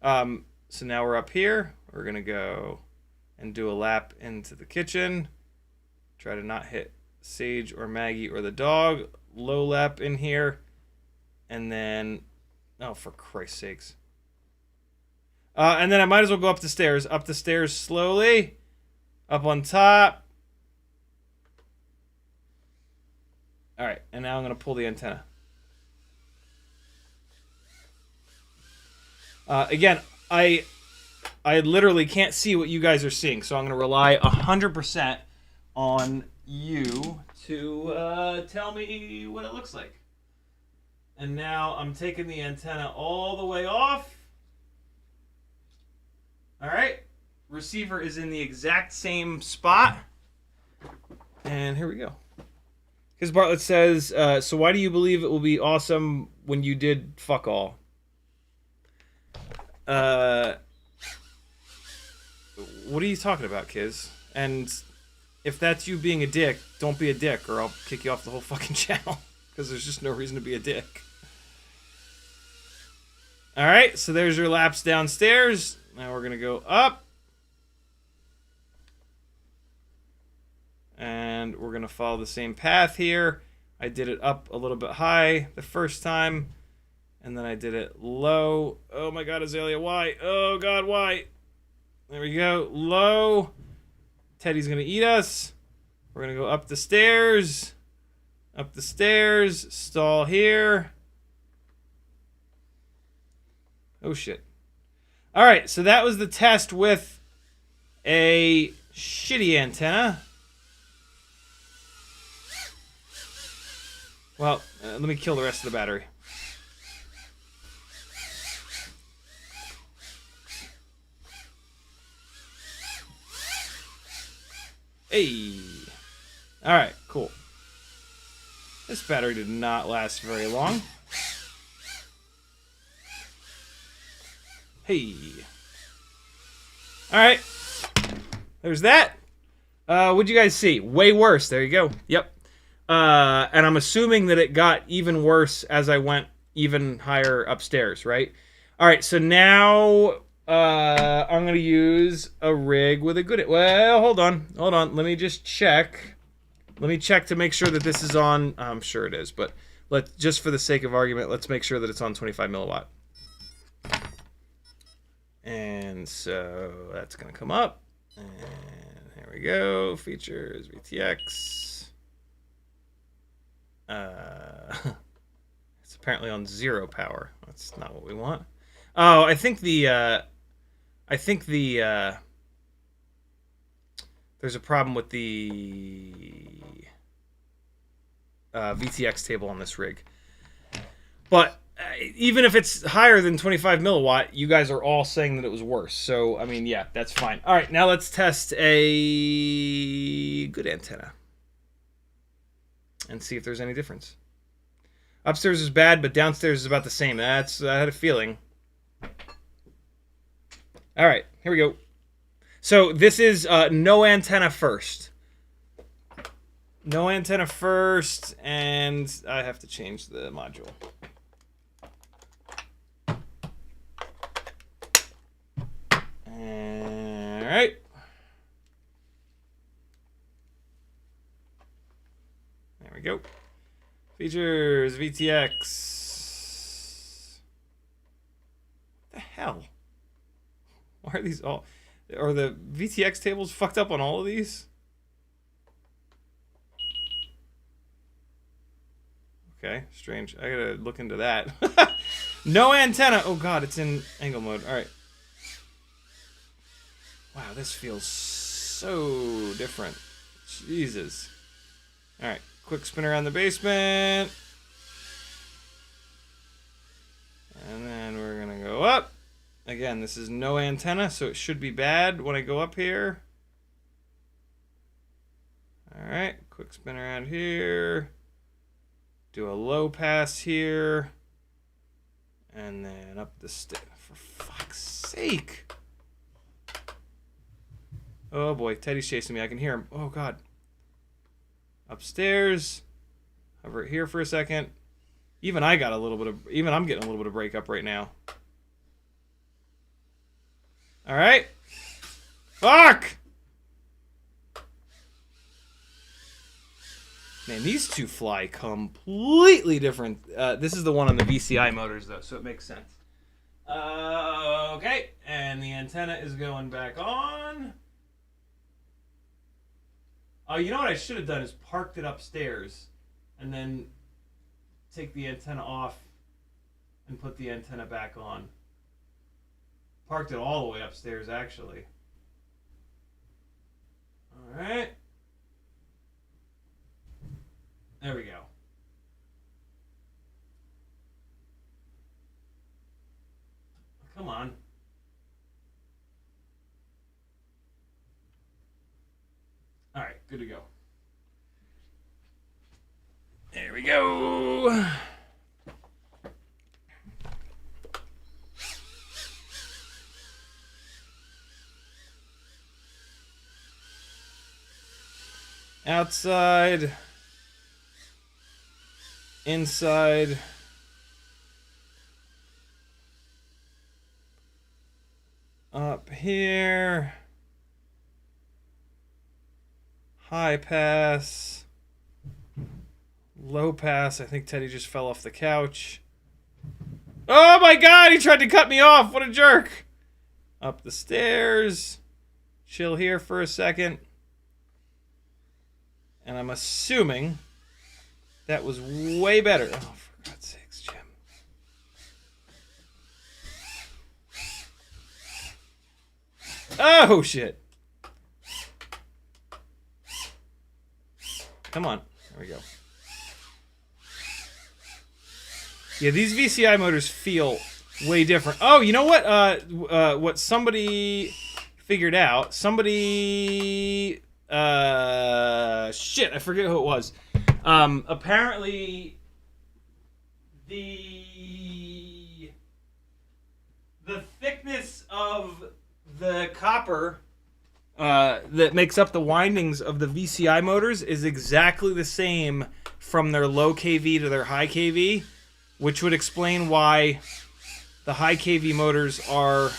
So now we're up here. We're going to go and do a lap into the kitchen. Try to not hit Sage or Maggie or the dog. Low lap in here. And then... oh, for Christ's sakes. And then I might as well go up the stairs. Up the stairs slowly. Up on top. Alright, and now I'm going to pull the antenna. Again, I literally can't see what you guys are seeing, so I'm going to rely 100% on you to tell me what it looks like. And now I'm taking the antenna all the way off. Alright, receiver is in the exact same spot. And here we go. Because Bartlett says, so why do you believe it will be awesome when you did fuck all? What are you talking about, Kiz? And if that's you being a dick, don't be a dick, or I'll kick you off the whole fucking channel. Because there's just no reason to be a dick. Alright, so there's your laps downstairs. Now we're going to go up. And we're going to follow the same path here. I did it up a little bit high the first time. And then I did it low. Oh my god, Azalea, why? Oh god, why? There we go. Low. Teddy's going to eat us. We're going to go up the stairs. Up the stairs. Stall here. Oh shit. Alright, so that was the test with a shitty antenna. Well, let me kill the rest of the battery. Hey! Alright, cool. This battery did not last very long. Hey. Alright. There's that. What'd you guys see? Way worse. There you go. Yep. And I'm assuming that it got even worse as I went even higher upstairs, right? Alright, so now I'm going to use a rig with a good... well, hold on. Hold on. Let me just check. Let me check to make sure that this is on... I'm sure it is, but just for the sake of argument, let's make sure that it's on 25 milliwatt. And so that's going to come up. And here we go. Features, VTX. It's apparently on 0 power. That's not what we want. Oh, I think the there's a problem with the VTX table on this rig. But even if it's higher than 25 milliwatt, you guys are all saying that it was worse. So, I mean, yeah, that's fine. All right, now let's test a good antenna and see if there's any difference. Upstairs is bad, but downstairs is about the same. I had a feeling. All right, here we go. So this is no antenna first. No antenna first, and I have to change the module. All right. There we go. Features, VTX. What the hell? Why are these all... are the VTX tables fucked up on all of these? Okay, strange. I gotta look into that. No antenna. Oh god, it's in angle mode. All right. Wow, this feels so different. Jesus. All right, quick spin around the basement. And then we're gonna go up. Again, this is no antenna, so it should be bad when I go up here. All right, quick spin around here. Do a low pass here. And then up the stairs. For fuck's sake. Oh boy, Teddy's chasing me. I can hear him. Oh god. Upstairs. Hover it here for a second. Even I'm getting a little bit of breakup right now. Alright. Fuck! Man, these two fly completely different. This is the one on the VCI motors, though, so it makes sense. Okay, and the antenna is going back on. Oh, you know what I should have done is parked it upstairs and then take the antenna off and put the antenna back on. Parked it all the way upstairs, actually. All right. There we go. Come on. All right, good to go. There we go. Outside. Inside. Up here. High pass. Low pass. I think Teddy just fell off the couch. Oh my god, he tried to cut me off. What a jerk. Up the stairs. Chill here for a second. And I'm assuming that was way better. Oh, for God's sakes, Jim. Oh, shit. Come on. There we go. Yeah, these VCI motors feel way different. Oh, you know what? What somebody figured out. Somebody... shit, I forget who it was. Apparently, the thickness of the copper that makes up the windings of the VCI motors is exactly the same from their low kV to their high kV, which would explain why the high kV motors are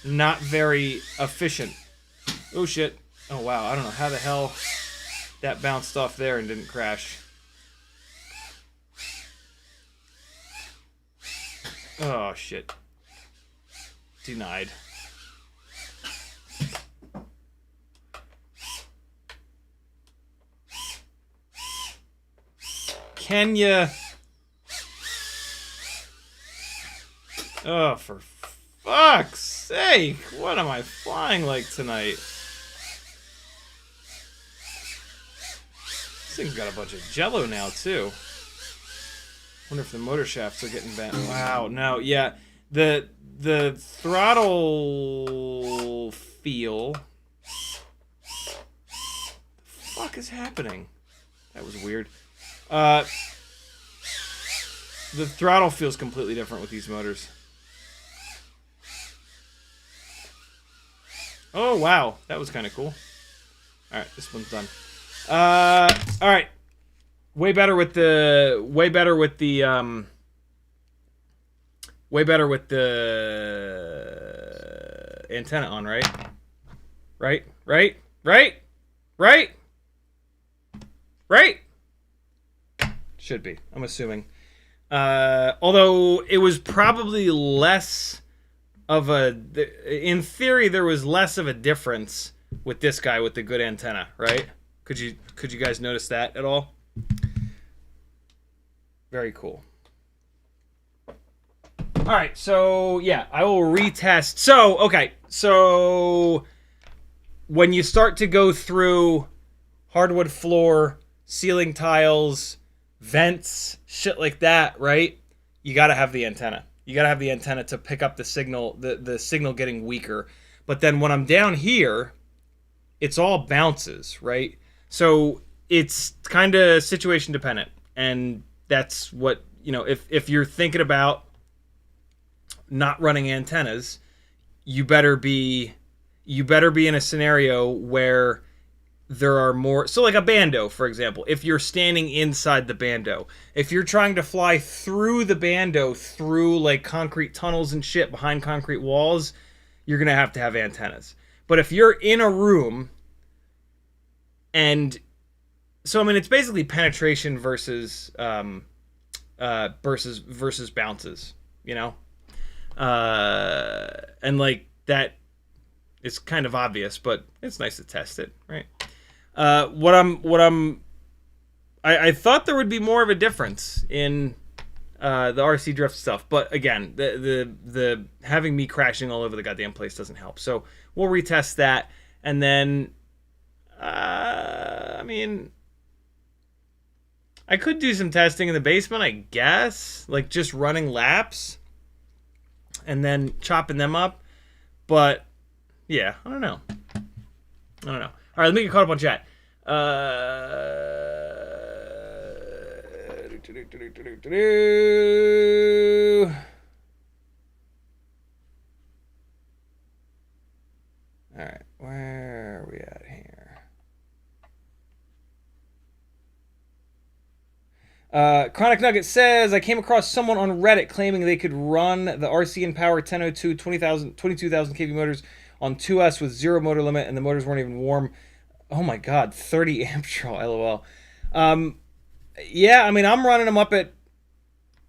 not very efficient. Oh shit. Oh wow, I don't know how the hell that bounced off there and didn't crash. Oh shit. Denied. Can ya? Oh, for fuck's sake! What am I flying like tonight? This thing's got a bunch of jello now, too. Wonder if the motor shafts are getting bent. Wow, no, yeah. The throttle feel... What the fuck is happening? That was weird. The throttle feels completely different with these motors. Oh, wow. That was kind of cool. Alright, this one's done. Alright. Way better with the antenna on, right? Right? Should be, I'm assuming. Although it was probably less of a... In theory, there was less of a difference with this guy with the good antenna, right? Could you guys notice that at all? Very cool. All right, so yeah, I will retest. So, okay, so when you start to go through hardwood floor, ceiling tiles, vents, shit like that, right? You got to have the antenna. You got to have the antenna to pick up the signal, the signal getting weaker. But then when I'm down here, it's all bounces, right? So it's kind of situation dependent. And that's what, you know, if you're thinking about not running antennas, you better be in a scenario where there are more. So like a bando, for example, if you're standing inside the bando, if you're trying to fly through the bando, through like concrete tunnels and shit behind concrete walls, you're going to have antennas. But if you're in a room, and so, I mean, it's basically penetration versus versus bounces, you know? And like that, it's kind of obvious, but it's nice to test it, right? I thought there would be more of a difference in the RC drift stuff, but again, the having me crashing all over the goddamn place doesn't help. So we'll retest that, and then I mean, I could do some testing in the basement, I guess, like just running laps and then chopping them up, but yeah, I don't know. All right, let me get caught up on chat. All right, where are we at here? Chronic Nugget says, I came across someone on Reddit claiming they could run the RC and Power 1002 22,000 kV motors on 2S with zero motor limit, and the motors weren't even warm. Oh my god, 30 amp draw, lol. Yeah, I mean, I'm running them up at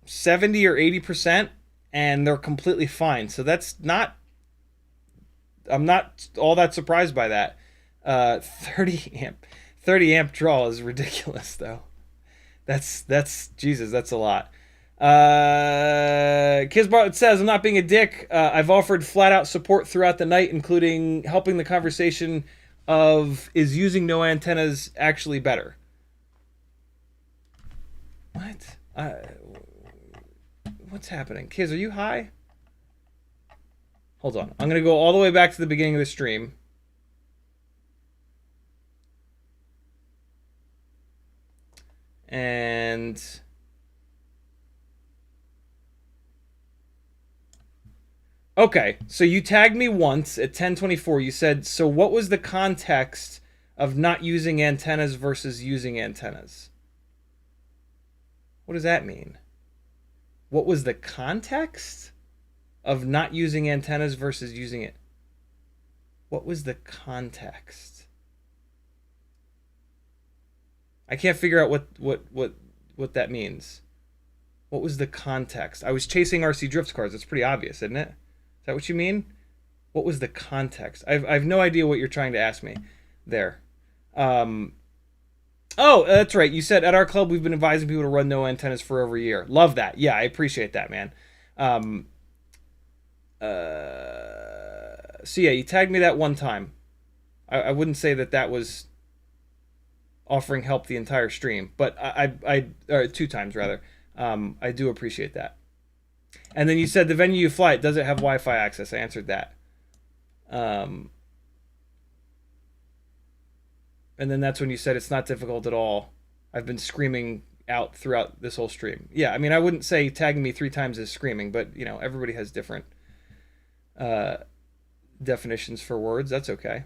70 or 80%, and they're completely fine. So that's not, I'm not all that surprised by that. 30 amp draw is ridiculous, though. That's Jesus, that's a lot. Kiz Bartlett says, I'm not being a dick. I've offered flat out support throughout the night, including helping the conversation of, is using no antennas actually better? What? What's happening? Kiz, are you high? Hold on. I'm going to go all the way back to the beginning of the stream. And okay, so you tagged me once at 10:24. You said, so what was the context of not using antennas versus using antennas? What does that mean? What was the context of not using antennas versus using it? What was the context? I can't figure out what that means. What was the context? I was chasing RC drift cars. It's pretty obvious, isn't it? Is that what you mean? What was the context? I've no idea what you're trying to ask me there. Oh, that's right. You said at our club we've been advising people to run no antennas for over a year. Love that. Yeah, I appreciate that, man. So yeah, you tagged me that one time. I wouldn't say that was offering help the entire stream, but or 2 times rather. I do appreciate that. And then you said the venue you fly at, does it have Wi-Fi access? I answered that. And then that's when you said it's not difficult at all. I've been screaming out throughout this whole stream. Yeah, I mean, I wouldn't say tagging me 3 times is screaming, but, you know, everybody has different definitions for words. That's okay.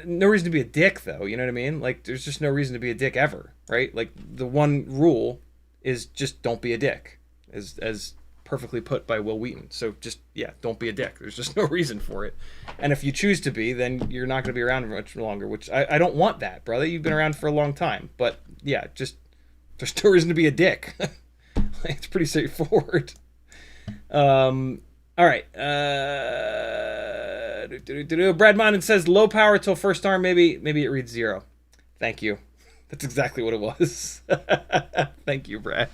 No reason to be a dick, though. You know what I mean? Like, there's just no reason to be a dick ever, right? Like, the one rule is just don't be a dick, as perfectly put by Will Wheaton. So just, yeah, don't be a dick. There's just no reason for it. And if you choose to be, then you're not going to be around much longer, which I don't want that, brother. You've been around for a long time. But, yeah, just there's no reason to be a dick. It's pretty straightforward. All right. Brad Monden says low power till first arm. Maybe it reads 0. Thank you. That's exactly what it was. Thank you, Brad.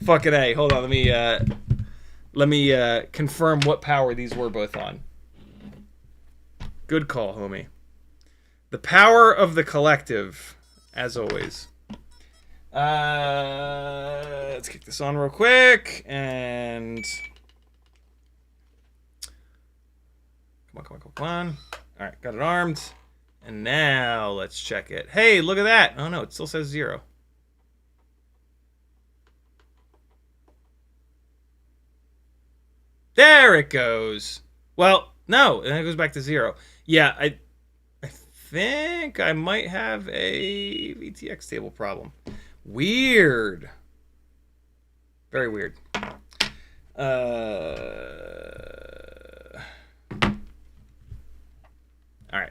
Fucking A. Hold on. Let Let me confirm what power these were both on. Good call, homie. The power of the collective, as always. Let's kick this on real quick, and come on. All right, got it armed, and now let's check it. Hey, look at that! Oh no, it still says 0. There it goes. Well, no, and it goes back to 0. Yeah, I think I might have a VTX table problem. Weird. Very weird. All right.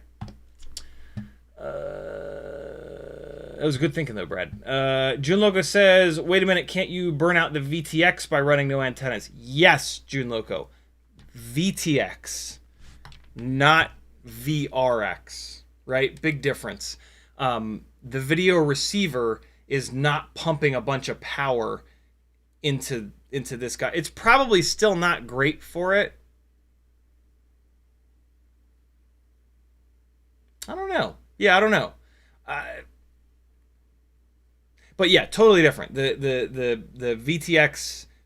That was good thinking, though, Brad. June Loco says, wait a minute, can't you burn out the VTX by running no antennas? Yes, June Loco. VTX, not VRX, right? Big difference. The video receiver is not pumping a bunch of power into this guy. It's probably still not great for it. I don't know. Yeah, I don't know. But yeah, totally different. The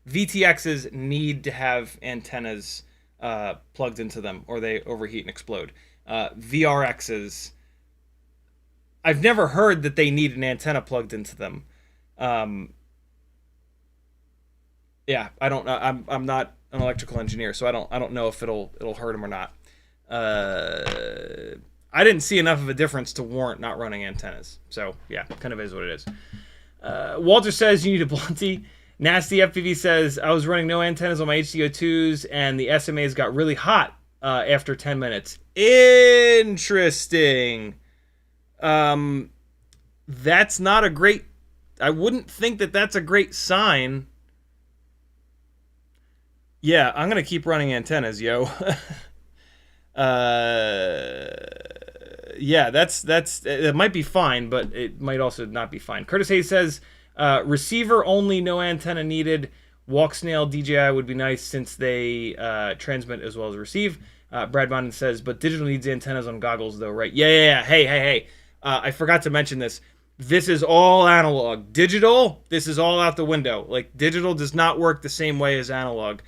VTXs need to have antennas plugged into them, or they overheat and explode. VRXs, I've never heard that they need an antenna plugged into them. Yeah, I don't know. I'm not an electrical engineer, so I don't know if it'll hurt them or not. I didn't see enough of a difference to warrant not running antennas. So yeah, kind of is what it is. Walter says you need a blunty. Nasty FPV says I was running no antennas on my HDO2s and the SMAs got really hot after 10 minutes. Interesting. That's not a great... I wouldn't think that that's a great sign. Yeah, I'm going to keep running antennas, yo. Yeah, that's it might be fine, but it might also not be fine. Curtis Hayes says, receiver only, no antenna needed. Walksnail DJI would be nice since they transmit as well as receive. Brad Bonden says, but digital needs antennas on goggles though, right? Yeah. Hey. I forgot to mention this. This is all analog. Digital, this is all out the window. Like, digital does not work the same way as analog.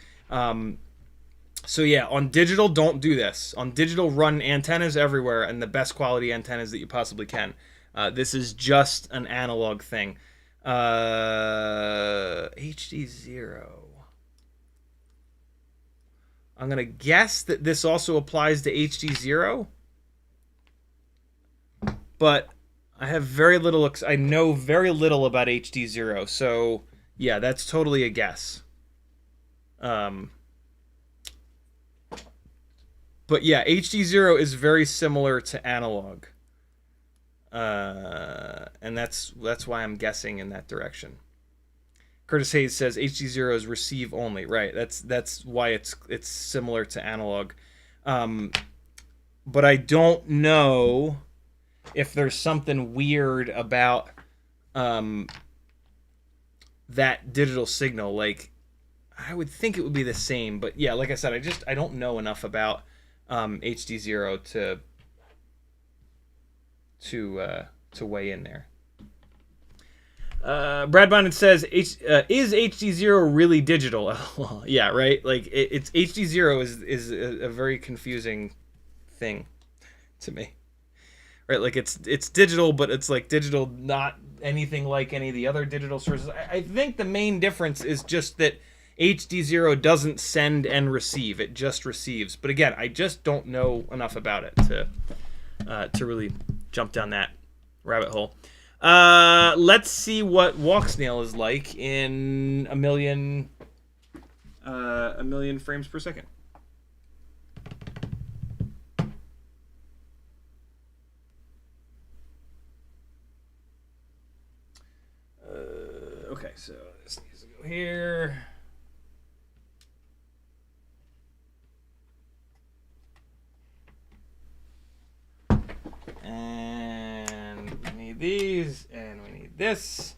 So yeah, on digital, don't do this. On digital, run antennas everywhere and the best quality antennas that you possibly can. This is just an analog thing. HDZero. I'm going to guess that this also applies to HDZero. But I have very little... I know very little about HDZero. So yeah, that's totally a guess. But yeah, HDZero is very similar to analog. And that's why I'm guessing in that direction. Curtis Hayes says HDZero is receive only. Right, that's why it's similar to analog. But I don't know if there's something weird about that digital signal. Like, I would think it would be the same, but yeah, like I said, I don't know enough about HDZero to weigh in there. Brad Bonden says, is HDZero really digital? Well, yeah, right. Like it's HDZero is a very confusing thing to me. Right, like it's digital, but it's like digital, not anything like any of the other digital sources. I think the main difference is just that HDZero doesn't send and receive; it just receives. But again, I just don't know enough about it to really jump down that rabbit hole. Let's see what Walksnail is like in a million frames per second. Okay, so this needs to go here. And we need these, and we need this,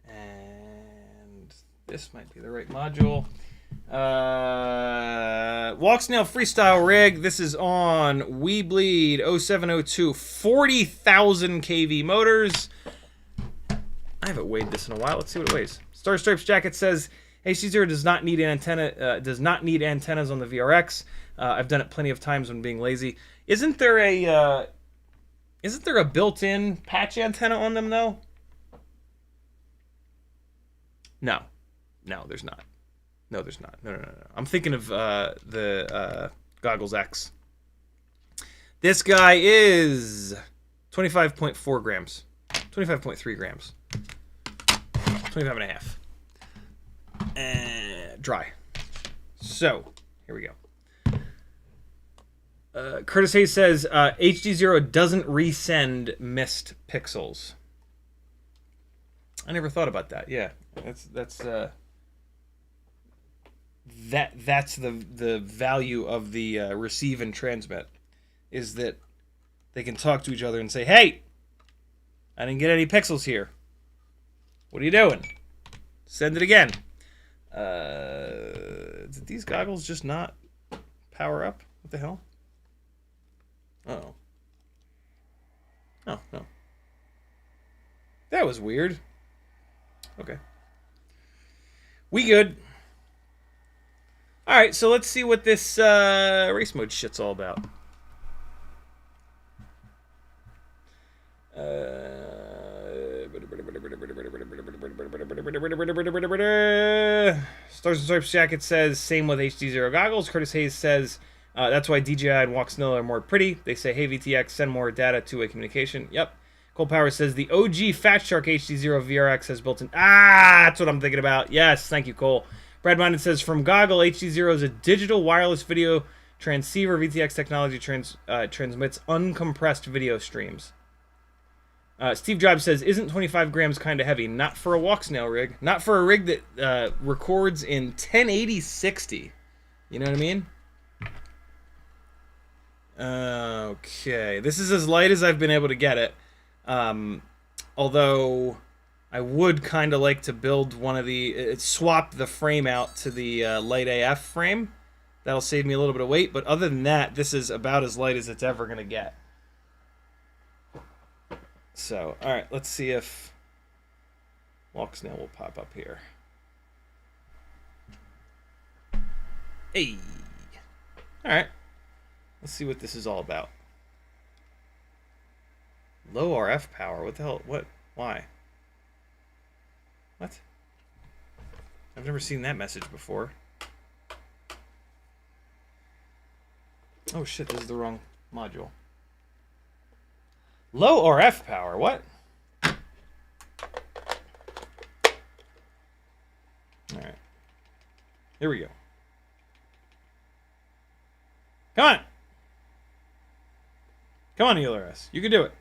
and this might be the right module. Walksnail freestyle rig. This is on WeBleed 0702 40,000 kV motors. I haven't weighed this in a while. Let's see what it weighs. Star Stripes jacket says HDZero does not need an antenna. Does not need antennas on the VRX. I've done it plenty of times when being lazy. Isn't there a built-in patch antenna on them though? No, there's not. No, there's not. No. I'm thinking of the Goggles X. This guy is 25.4 grams. 25.3 grams. 25 and a half. Dry. So, here we go. Curtis Hayes says, HDZero doesn't resend missed pixels. I never thought about that. Yeah, that's the value of the receive and transmit, is that they can talk to each other and say, hey, I didn't get any pixels here. What are you doing? Send it again. Did these goggles just not power up? What the hell? Uh-oh. Oh, no. That was weird. Okay. We good. Alright, so let's see what this race mode shit's all about. Stars and Stripes jacket says, same with HDZero goggles. Curtis Hayes says, that's why DJI and Walksnail are more pretty. They say, hey, VTX, send more data, two-way communication. Yep. Cole Power says, the OG Fat Shark HDZero VRX has built-in... that's what I'm thinking about. Yes, thank you, Cole. Brad Minded says, from Goggle, HDZero is a digital wireless video transceiver. VTX technology transmits uncompressed video streams. Steve Jobs says, isn't 25 grams kind of heavy? Not for a Walksnail rig. Not for a rig that records in 1080-60. You know what I mean? Okay. This is as light as I've been able to get it. Although I would kind of like to build one of the... swap the frame out to the Lite AF frame. That'll save me a little bit of weight. But other than that, this is about as light as it's ever going to get. So, alright, let's see if Walksnail will pop up here. Hey! Alright. Let's see what this is all about. Low RF power? What the hell? What? Why? What? I've never seen that message before. Oh shit, this is the wrong module. Low RF power, what? Alright. Here we go. Come on! Come on, LRS. You can do it.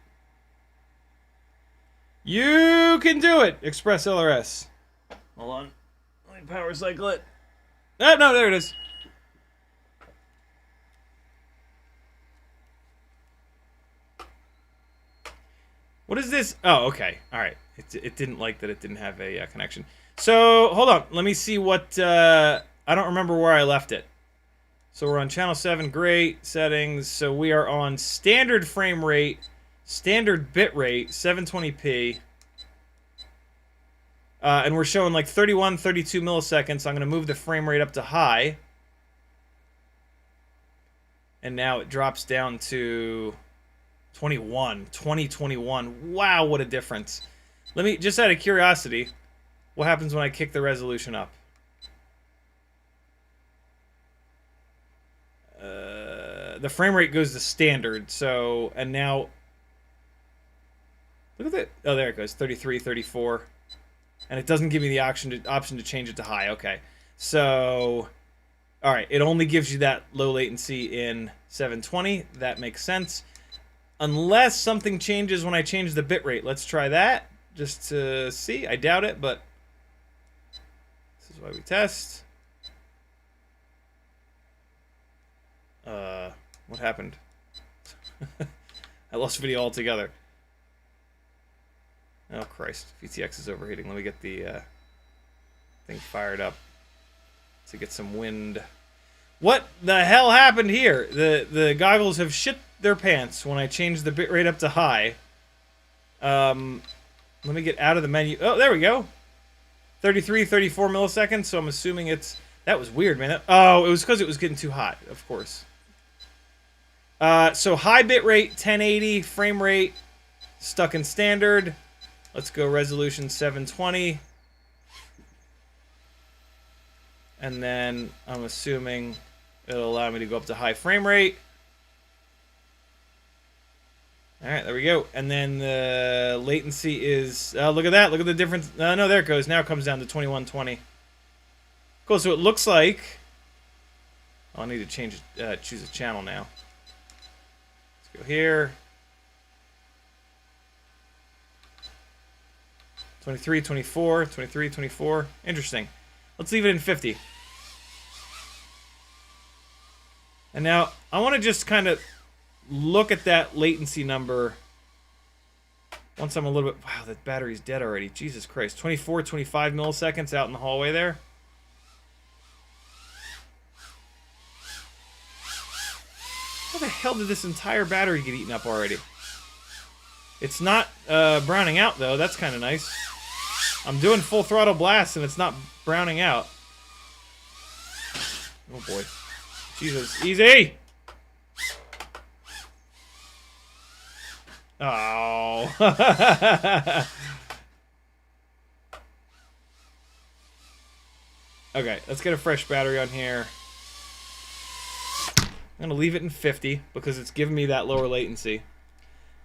You can do it, Express LRS. Hold on. Let me power cycle it. Oh, no, there it is. What is this? Oh, okay. All right. It didn't like that it didn't have a connection. So, hold on. Let me see what... I don't remember where I left it. So, we're on channel 7. Great. Settings. So, we are on standard frame rate, standard bit rate, 720p. And we're showing like 31, 32 milliseconds. So, I'm going to move the frame rate up to high. And now it drops down to... 2021. Wow, what a difference. Let me, just out of curiosity, what happens when I kick the resolution up? The frame rate goes to standard, so, and now, look at that. Oh, there it goes, 33, 34. And it doesn't give me the option to change it to high. Okay. So, all right, it only gives you that low latency in 720. That makes sense. Unless something changes when I change the bitrate. Let's try that just to see. I doubt it, but this is why we test. What happened? I lost video altogether. Oh, Christ. VTX is overheating. Let me get the thing fired up. to get some wind. What the hell happened here? The goggles have shit their pants when I changed the bitrate up to high. Let me get out of the menu. Oh, there we go. 33, 34 milliseconds, so I'm assuming it's... That was weird, man. Oh, it was because it was getting too hot, of course. So high bitrate, 1080, frame rate, stuck in standard. Let's go resolution 720. And then I'm assuming it'll allow me to go up to high frame rate. Alright, there we go. And then the latency is... look at that. Look at the difference. No, there it goes. Now it comes down to 2120. Cool, so it looks like... I'll need to choose a channel now. Let's go here. 23, 24, 23, 24. Interesting. Let's leave it in 50. And now, I want to just kind of look at that latency number once I'm a little bit... Wow, that battery's dead already. Jesus Christ. 24, 25 milliseconds out in the hallway there. How the hell did this entire battery get eaten up already? It's not browning out, though. That's kind of nice. I'm doing full throttle blast, and it's not browning out. Oh, boy. Jesus. Easy! Oh. Okay, let's get a fresh battery on here. I'm going to leave it in 50 because it's giving me that lower latency.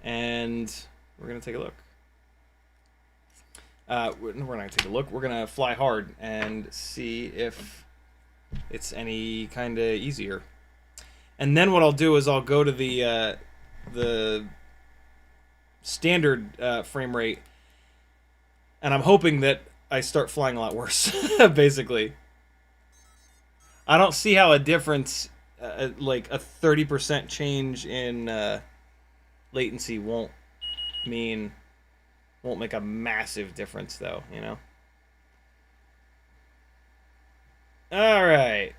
And we're going to take a look. We're not going to take a look. We're going to fly hard and see if it's any kind of easier. And then what I'll do is I'll go to the standard frame rate, and I'm hoping that I start flying a lot worse, basically. I don't see how a difference, like a 30% change in latency won't make a massive difference, though, you know? Alright.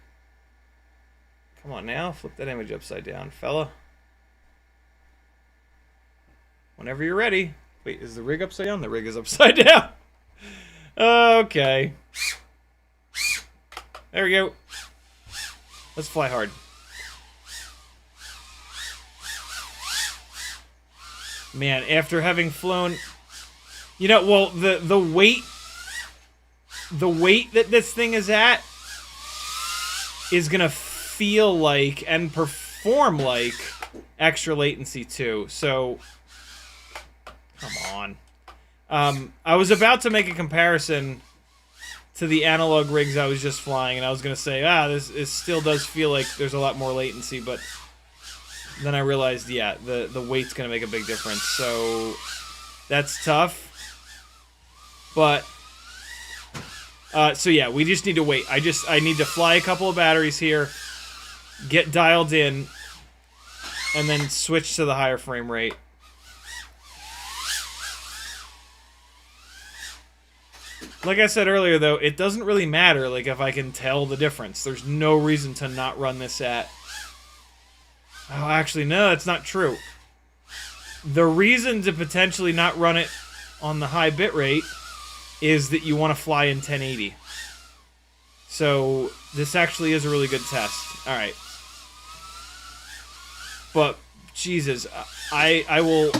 Come on now, flip that image upside down, fella. Whenever you're ready. Wait, is the rig upside down? The rig is upside down. Okay. There we go. Let's fly hard. Man, after having flown... You know, well, the weight that this thing is at is gonna feel like and perform like extra latency too. So, come on. I was about to make a comparison to the analog rigs I was just flying, and I was gonna say, this still does feel like there's a lot more latency, but then I realized, yeah, the weight's gonna make a big difference. So that's tough. But so yeah, we just need to wait. I need to fly a couple of batteries here, get dialed in, and then switch to the higher frame rate. Like I said earlier, though, it doesn't really matter, like, if I can tell the difference. There's no reason to not run this at... Oh, actually, no, that's not true. The reason to potentially not run it on the high bitrate is that you want to fly in 1080. So, this actually is a really good test. Alright. But, Jesus, I will...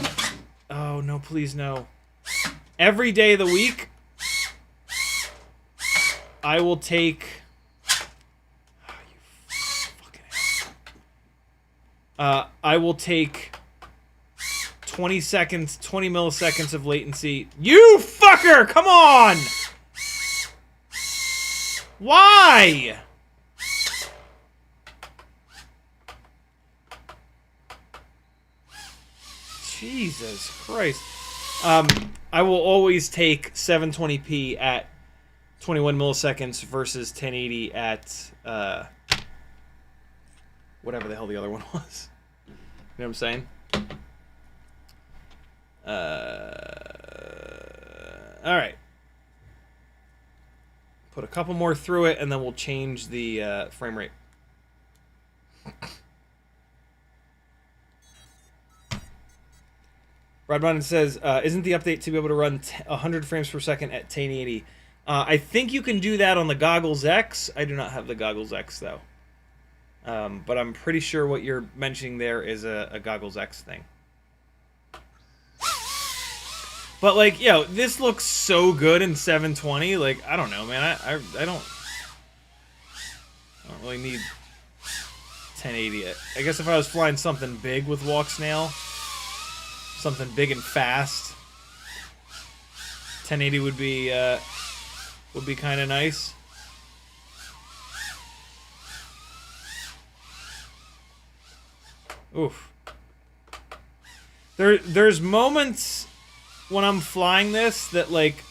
Oh, no, please, no. Every day of the week, I will take... Oh, you fucking ass. I will take 20 seconds, 20 milliseconds of latency. You fucker! Come on! Why? Jesus Christ. I will always take 720p at 21 milliseconds versus 1080 at, whatever the hell the other one was. You know what I'm saying? Alright. put a couple more through it, and then we'll change the frame rate. Rodman says, isn't the update to be able to run 100 frames per second at 1080? I think you can do that on the Goggles X. I do not have the Goggles X, though. But I'm pretty sure what you're mentioning there is a Goggles X thing. But, like, yo, this looks so good in 720. Like, I don't know, man. I don't really need 1080. I guess if I was flying something big with Walksnail, something big and fast, 1080 would be kind of nice. Oof. There's moments when I'm flying this that, like,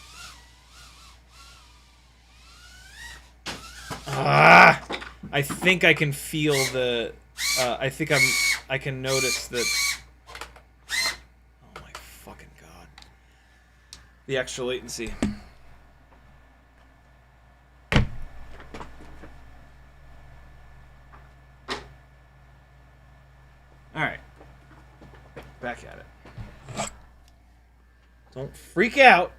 I think I can feel the I can notice that. Oh my fucking god. The extra latency. Alright. Back at it. Don't freak out.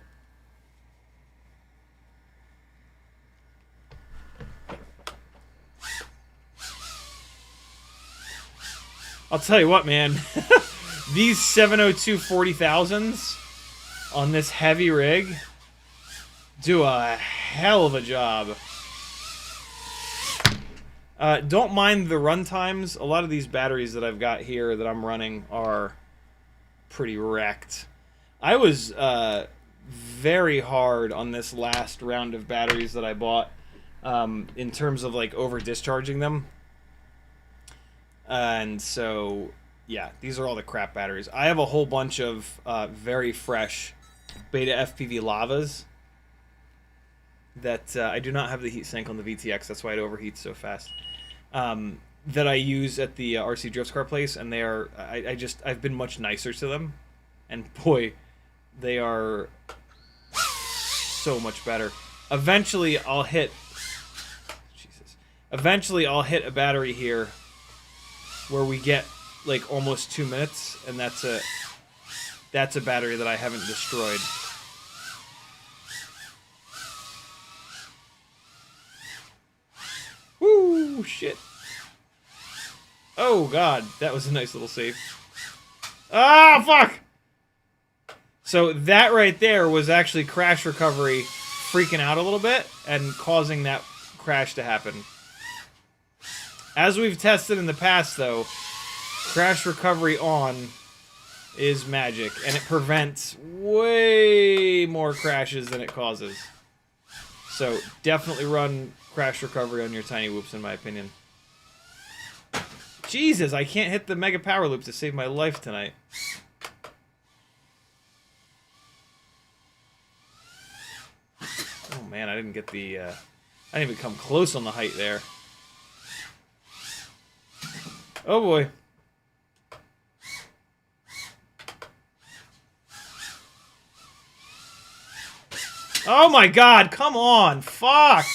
I'll tell you what, man. These 702 40,000s on this heavy rig do a hell of a job. Don't mind the run times. A lot of these batteries that I've got here that I'm running are pretty wrecked. I was very hard on this last round of batteries that I bought in terms of, like, over discharging them. And so, yeah, these are all the crap batteries. I have a whole bunch of very fresh Beta FPV lavas that I do not have the heatsink on the VTX. That's why it overheats so fast. That I use at the RC Drift Car place, and they are I've been much nicer to them, and boy, they are so much better. Eventually I'll hit a battery here where we get like almost 2 minutes, and that's a battery that I haven't destroyed. Woo, shit. Oh god, that was a nice little save. Ah, fuck! So that right there was actually crash recovery freaking out a little bit and causing that crash to happen. As we've tested in the past, though, crash recovery on is magic, and it prevents way more crashes than it causes. So definitely run crash recovery on your tiny whoops, in my opinion. Jesus, I can't hit the mega power loop to save my life tonight. Oh man, I didn't get the, I didn't even come close on the height there. Oh boy. Oh my god, come on, fuck!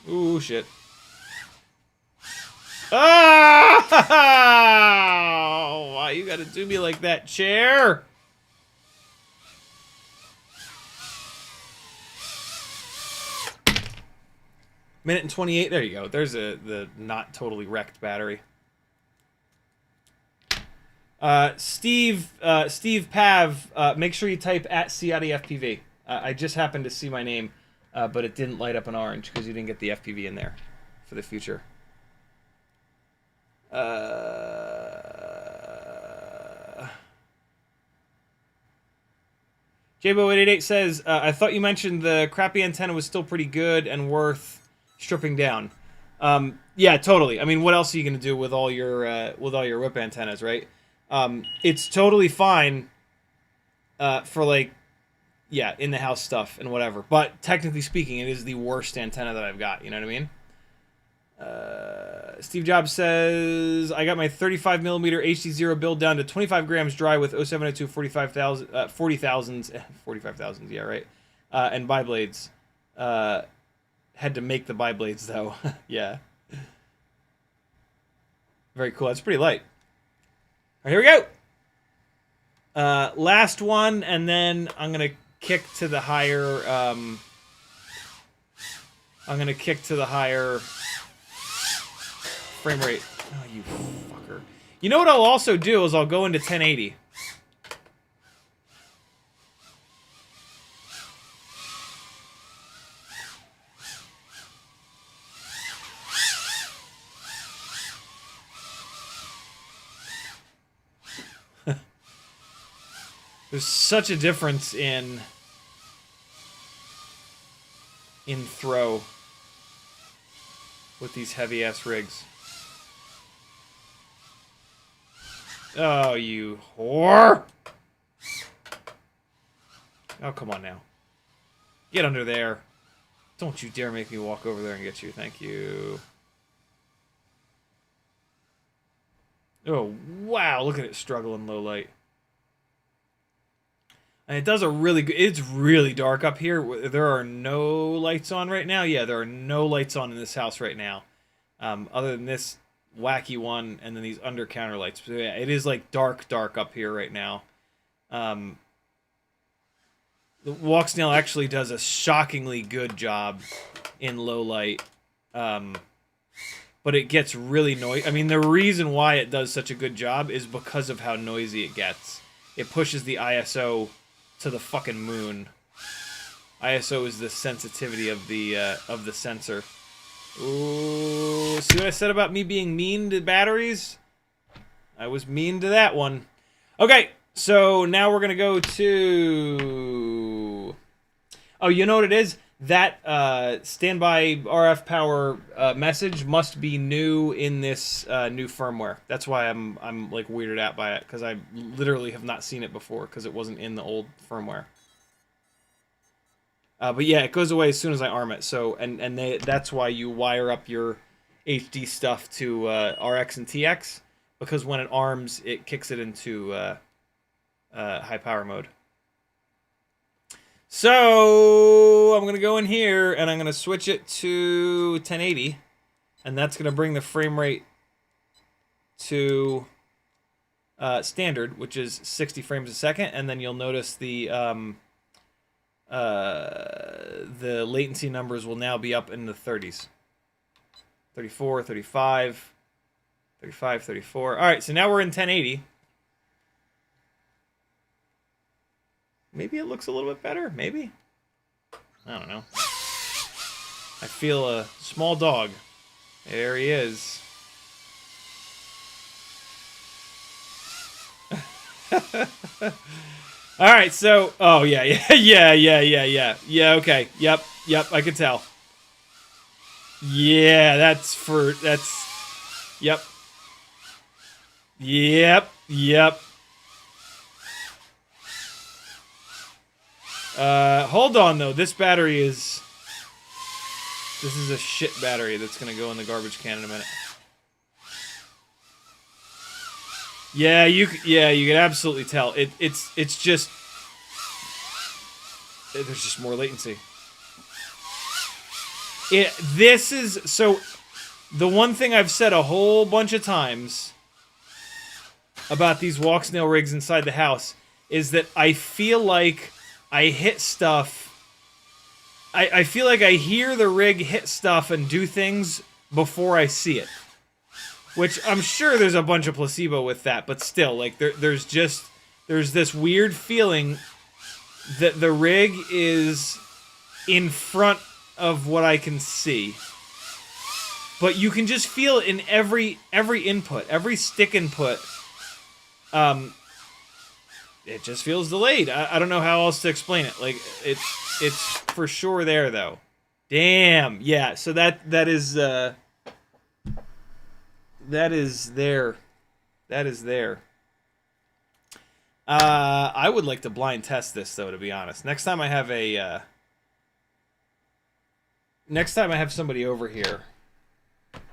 Ooh, shit. Oh! Why you gotta do me like that, chair? Minute and 28. There you go. There's the not totally wrecked battery. Steve Pav, make sure you type at CiottiFPV. I just happened to see my name, but it didn't light up an orange because you didn't get the FPV in there for the future. Jbo888 says, I thought you mentioned the crappy antenna was still pretty good and worth stripping down. Yeah, totally. I mean, what else are you going to do with all your whip antennas, right? It's totally fine for, like, yeah, in-the-house stuff and whatever. But technically speaking, it is the worst antenna that I've got, you know what I Steve Jobs says, I got my 35mm HDZero build down to 25 grams dry with 0702 40,000s, yeah, right. And bi-blades. Had to make the bi-blades, though. Yeah. Very cool. That's pretty light. All right, here we go. Last one, and then I'm going to kick to the higher... I'm going to kick to the higher... frame rate. Oh, you fucker. You know what I'll also do is I'll go into 1080. There's such a difference in throw with these heavy-ass rigs. Oh, you whore! Oh, come on now. Get under there. Don't you dare make me walk over there and get you. Thank you. Oh, wow. Look at it struggle in low light. And it does a really good... It's really dark up here. There are no lights on right now. Yeah, there are no lights on in this house right now. Other than this wacky one and then these under counter lights. So yeah, it is like dark up here right now. The Walksnail actually does a shockingly good job in low light. But it gets really noisy. I mean, the reason why it does such a good job is because of how noisy it gets. It pushes the ISO to the fucking moon. ISO is the sensitivity of the sensor. Ooh, see what I said about me being mean to batteries? I was mean to that one. Okay, so now we're gonna go to... Oh, you know what it is? That standby RF power message must be new in this new firmware. That's why I'm like weirded out by it, because I literally have not seen it before because it wasn't in the old firmware. But yeah, it goes away as soon as I arm it. So that's why you wire up your HD stuff to RX and TX, because when it arms, it kicks it into high power mode. So I'm gonna go in here and I'm gonna switch it to 1080, and that's gonna bring the frame rate to standard, which is 60 frames a second, and then you'll notice the latency numbers will now be up in the 30s. 34, 35, 35, 34. All right, so now we're in 1080. Maybe it looks a little bit better. Maybe. I don't know. I feel a small dog. There he is. All right, so... Oh, yeah. Yeah, okay. Yep, I can tell. Yeah, that's... Yep. Hold on, though. This battery is... This is a shit battery that's gonna go in the garbage can in a minute. Yeah, you can absolutely tell. It's just... There's just more latency. This is... So, the one thing I've said a whole bunch of times about these Walksnail rigs inside the house is that I feel like I hit stuff... I feel like I hear the rig hit stuff and do things before I see it. Which, I'm sure there's a bunch of placebo with that, but still, like, there's this weird feeling that the rig is in front of what I can see. But you can just feel it in every input, every stick input. It just feels delayed. I don't know how else to explain it. Like, it's for sure there, though. Damn. Yeah, so that is there. That is there. I would like to blind test this, though, to be honest. Next time I have somebody over here,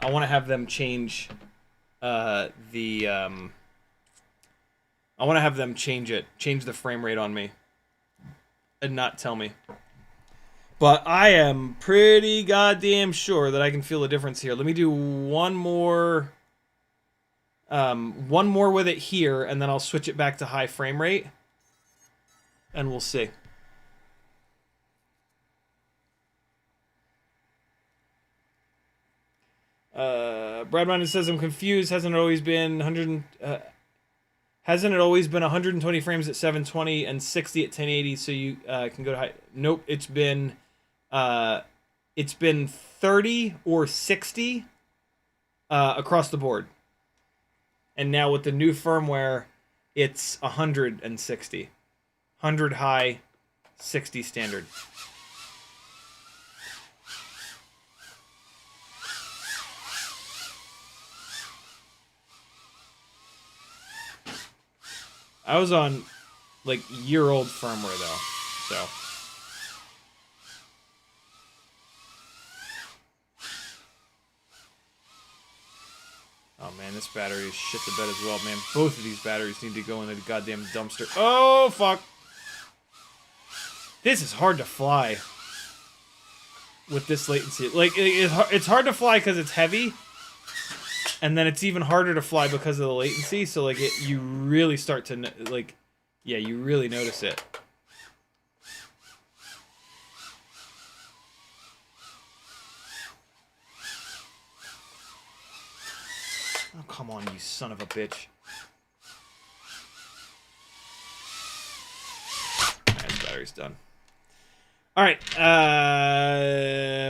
I want to have them change I want to have them change the frame rate on me, and not tell me. But I am pretty goddamn sure that I can feel a difference here. Let me do one more with it here, and then I'll switch it back to high frame rate, and we'll see. Brad Minded says, I'm confused. Hasn't it always been 120 frames at 720 and 60 at 1080 so you can go to high? Nope, it's been 30 or 60 across the board. And now with the new firmware, it's 160. 100 high, 60 standard. I was on, like, year-old firmware, though, so. Oh, man, this battery is shit the bed as well, man. Both of these batteries need to go in the goddamn dumpster. Oh, fuck. This is hard to fly with this latency. Like, it's hard to fly because it's heavy. And then it's even harder to fly because of the latency, so, like, you really start to, like, yeah, you really notice it. Oh, come on, you son of a bitch. Alright, this battery's done. Alright,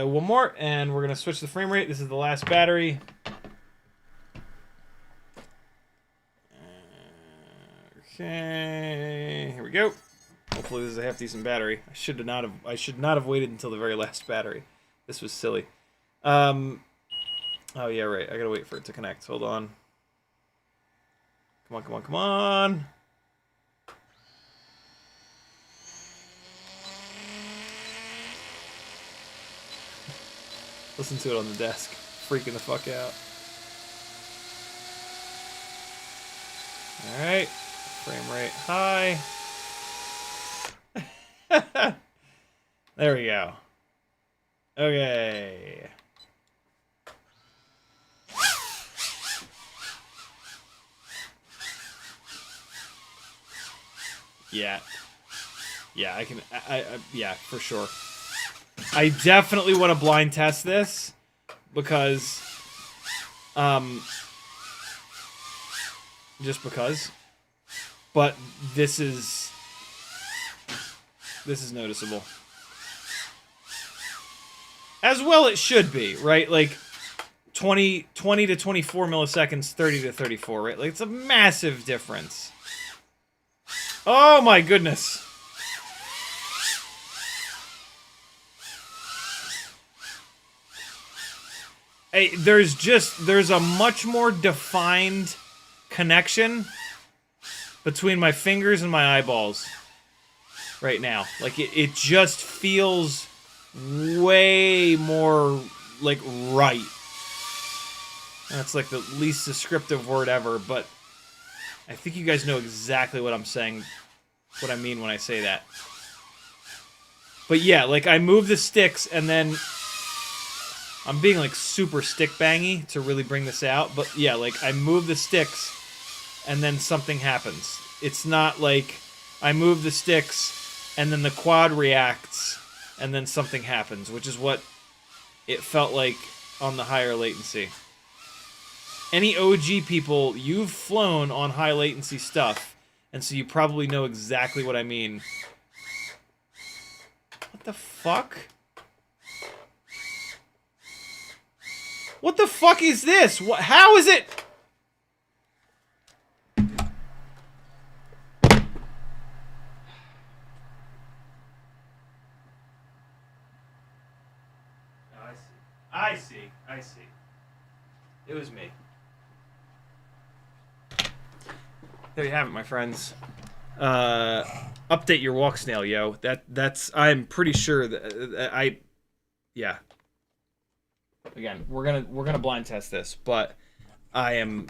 one more, and we're going to switch the frame rate. This is the last battery. Okay, here we go. Hopefully this is a half decent battery. I should not have waited until the very last battery. This was silly. Oh yeah, right. I gotta wait for it to connect. Hold on. Come on, come on, come on. Listen to it on the desk. Freaking the fuck out. Alright. Frame rate high. There we go. Okay. Yeah. Yeah, I can... yeah, for sure. I definitely want to blind test this because... just because. But this is noticeable. As well it should be, right? Like 20 to 24 milliseconds, 30 to 34, right? Like it's a massive difference. Oh my goodness. Hey, there's a much more defined connection between my fingers and my eyeballs right now. Like, it just feels way more, like, right. That's, like, the least descriptive word ever, but I think you guys know exactly what I'm saying, what I mean when I say that. But yeah, like, I move the sticks, and then I'm being, like, super stick bangy to really bring this out, but yeah, like, I move the sticks, and then something happens. It's not like I move the sticks and then the quad reacts and then something happens, which is what it felt like on the higher latency. Any OG people, you've flown on high latency stuff, and so you probably know exactly what I mean. What the fuck? What the fuck is this? What? How is it? I see. It was me. There you have it, my friends. Update your Walksnail, yo. I'm pretty sure that yeah. Again, we're gonna blind test this, but I am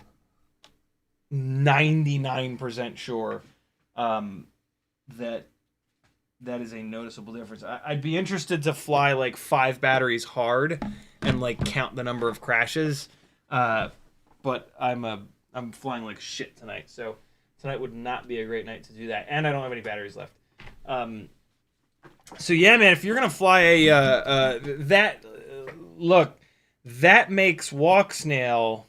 99% sure that that is a noticeable difference. I'd be interested to fly like 5 batteries hard and like count the number of crashes, but I'm flying like shit tonight, so tonight would not be a great night to do that, and I don't have any batteries left. So yeah, man, if you're gonna fly a look, that makes Walksnail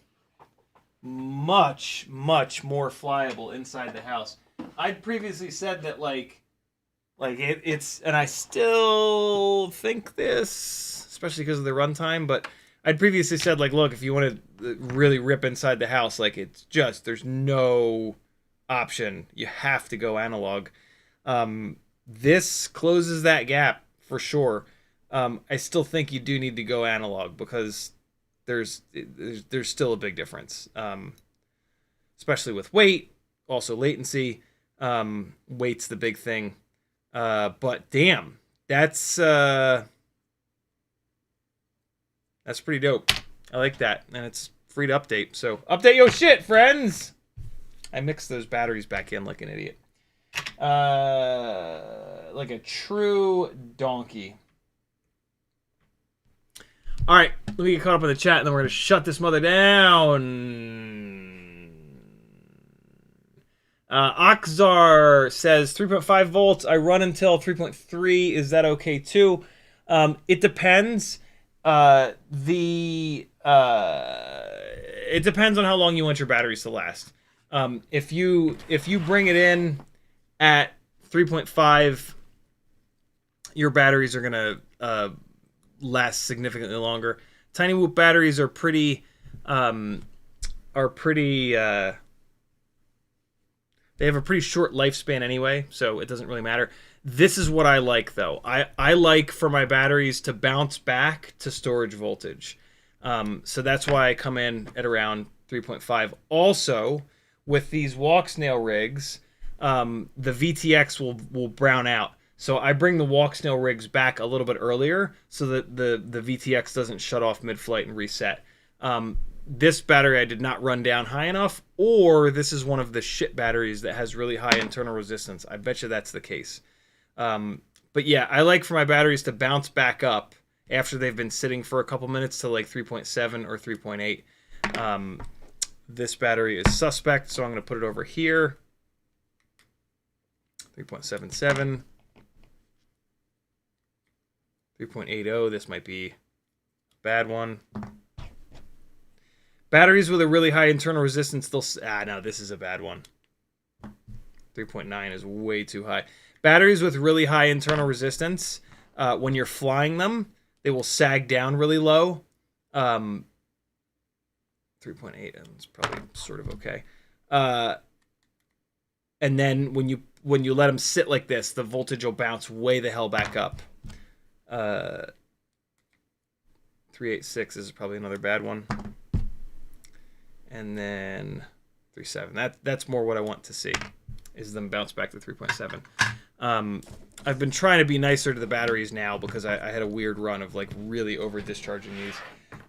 much more flyable inside the house. I'd previously said that it's, and I still think this, especially because of the runtime, but I'd previously said like, look, if you want to really rip inside the house, like it's just, there's no option. You have to go analog. This closes that gap for sure. I still think you do need to go analog because there's still a big difference, especially with weight, also latency. Weight's the big thing, but damn, that's pretty dope. I like that, and it's free to update. So update your shit, friends. I mixed those batteries back in like an idiot, like a true donkey. All right, let me get caught up in the chat, and then we're going to shut this mother down. Oxzar says 3.5 volts. I run until 3.3. Is that okay too? It depends. It depends on how long you want your batteries to last. If you bring it in at 3.5, your batteries are going to last significantly longer. Tiny Whoop batteries are pretty they have a pretty short lifespan anyway, so it doesn't really matter. This is what I like though. I like for my batteries to bounce back to storage voltage. So that's why I come in at around 3.5. Also, with these Walksnail rigs, the VTX will brown out. So I bring the Walksnail rigs back a little bit earlier so that the VTX doesn't shut off mid-flight and reset. This battery I did not run down high enough, or this is one of the shit batteries that has really high internal resistance. I bet you that's the case. But yeah, I like for my batteries to bounce back up after they've been sitting for a couple minutes to like 3.7 or 3.8. This battery is suspect, so I'm going to put it over here. 3.77. 3.80, this might be a bad one. Batteries with a really high internal resistance, no, this is a bad one. 3.9 is way too high. Batteries with really high internal resistance, when you're flying them, they will sag down really low. 3.8 is probably sort of okay. And then when you let them sit like this, the voltage will bounce way the hell back up. 386 is probably another bad one. And then 3.7. That's more what I want to see, is them bounce back to 3.7. I've been trying to be nicer to the batteries now because I had a weird run of like really over discharging these.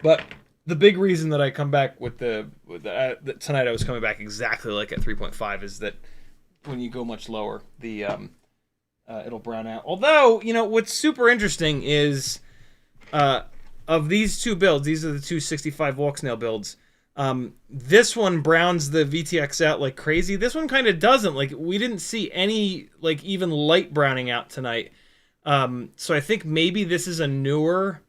But the big reason that I come back with tonight I was coming back exactly like at 3.5 is that when you go much lower, the it'll brown out. Although, what's super interesting is of these two builds, these are the 265 Walksnail builds. This one browns the VTX out like crazy. This one kind of doesn't. Like, we didn't see any like even light browning out tonight. So I think maybe this is a newer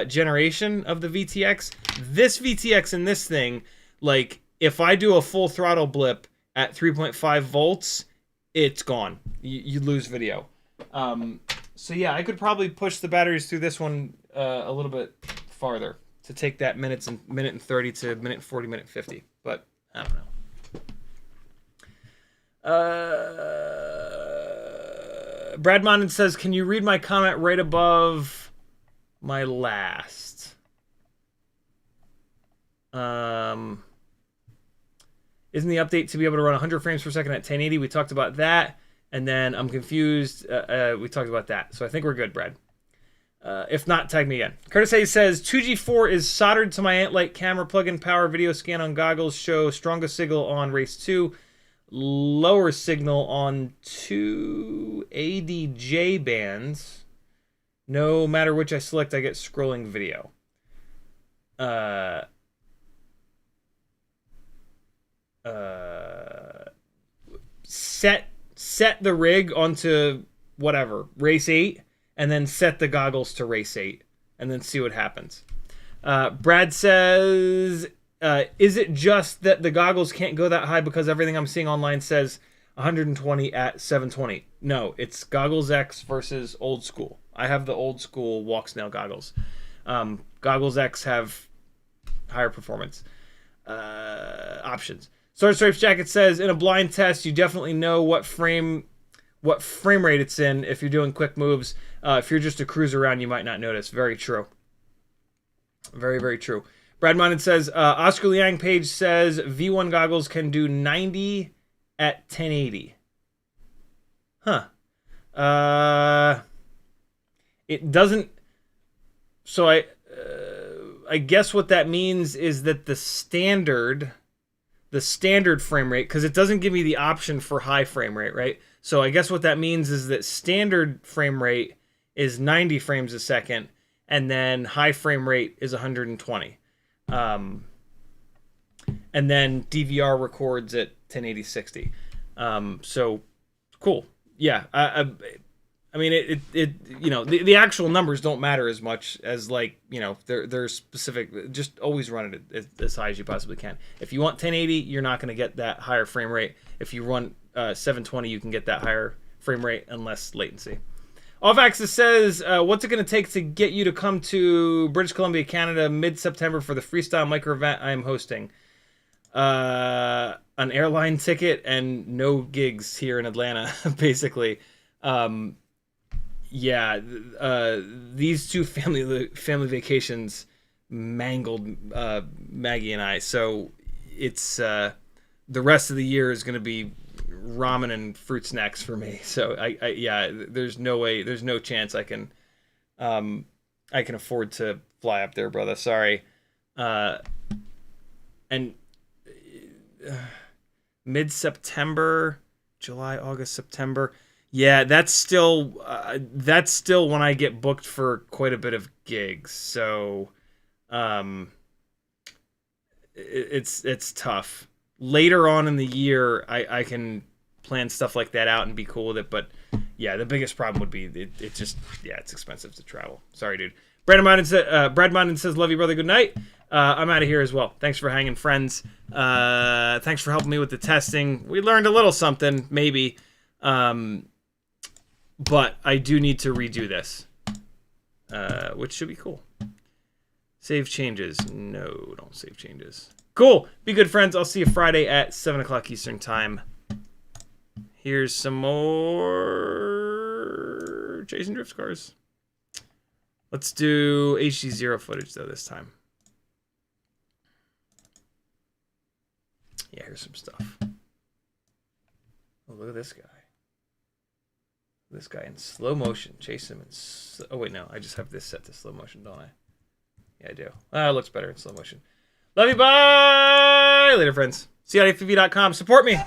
generation of the VTX. This VTX in this thing, like if I do a full throttle blip at 3.5 volts, it's gone. You lose video. So yeah, I could probably push the batteries through this one a little bit farther to take that minute and 30 to minute 40, minute 50. But I don't know. Brad Monden says, can you read my comment right above my last? Isn't the update to be able to run 100 frames per second at 1080? We talked about that. And then I'm confused. We talked about that. So I think we're good, Brad. If not, tag me again. Curtis Hayes says 2G4 is soldered to my Ant-Light camera. Plug-in power video scan on goggles show strongest signal on race 2, lower signal on 2 ADJ bands. No matter which I select, I get scrolling video. Set the rig onto whatever, race 8, and then set the goggles to race 8, and then see what happens. Brad says, is it just that the goggles can't go that high because everything I'm seeing online says 120 at 720? No, it's Goggles X versus old school. I have the old school Walksnail goggles. Goggles X have higher performance options. Sword Stripes Jacket says, in a blind test, you definitely know what frame rate it's in if you're doing quick moves. If you're just a cruiser around, you might not notice. Very true. Very, very true. Brad Monin says, Oscar Liang page says V1 goggles can do 90 at 1080. Huh. It doesn't. So I guess what that means is that the standard frame rate, because it doesn't give me the option for high frame rate, right? So I guess what that means is that standard frame rate is 90 frames a second, and then high frame rate is 120. And then DVR records at 1080 60. So cool. Yeah. I mean, it you know, the actual numbers don't matter as much as, like, you know, they're specific. Just always run it as high as you possibly can. If you want 1080, you're not going to get that higher frame rate. If you run 720, you can get that higher frame rate and less latency. Off Axis says, what's it going to take to get you to come to British Columbia, Canada, mid-September for the Freestyle Micro event I am hosting? An airline ticket and no gigs here in Atlanta, basically. Yeah, these two family vacations mangled Maggie and I. So it's the rest of the year is going to be ramen and fruit snacks for me. So yeah, there's no way, there's no chance I can afford to fly up there, brother. Sorry. And mid-September, July, August, September. Yeah, that's still when I get booked for quite a bit of gigs. So it's tough. Later on in the year, I can plan stuff like that out and be cool with it. But yeah, the biggest problem would be it just, yeah, it's expensive to travel. Sorry, dude. Brad Monden says, love you, brother. Good night. I'm out of here as well. Thanks for hanging, friends. Thanks for helping me with the testing. We learned a little something, maybe. But I do need to redo this, which should be cool. Save changes. No, don't save changes. Cool. Be good, friends. I'll see you Friday at 7 o'clock Eastern Time. Here's some more Chasing Drift Cars. Let's do HDZero footage, though, this time. Yeah, here's some stuff. Oh, look at this guy. This guy in slow motion. Chase him in oh, wait, no. I just have this set to slow motion, don't I? Yeah, I do. It looks better in slow motion. Love you. Bye. Later, friends. CiottiFPV.com. Support me.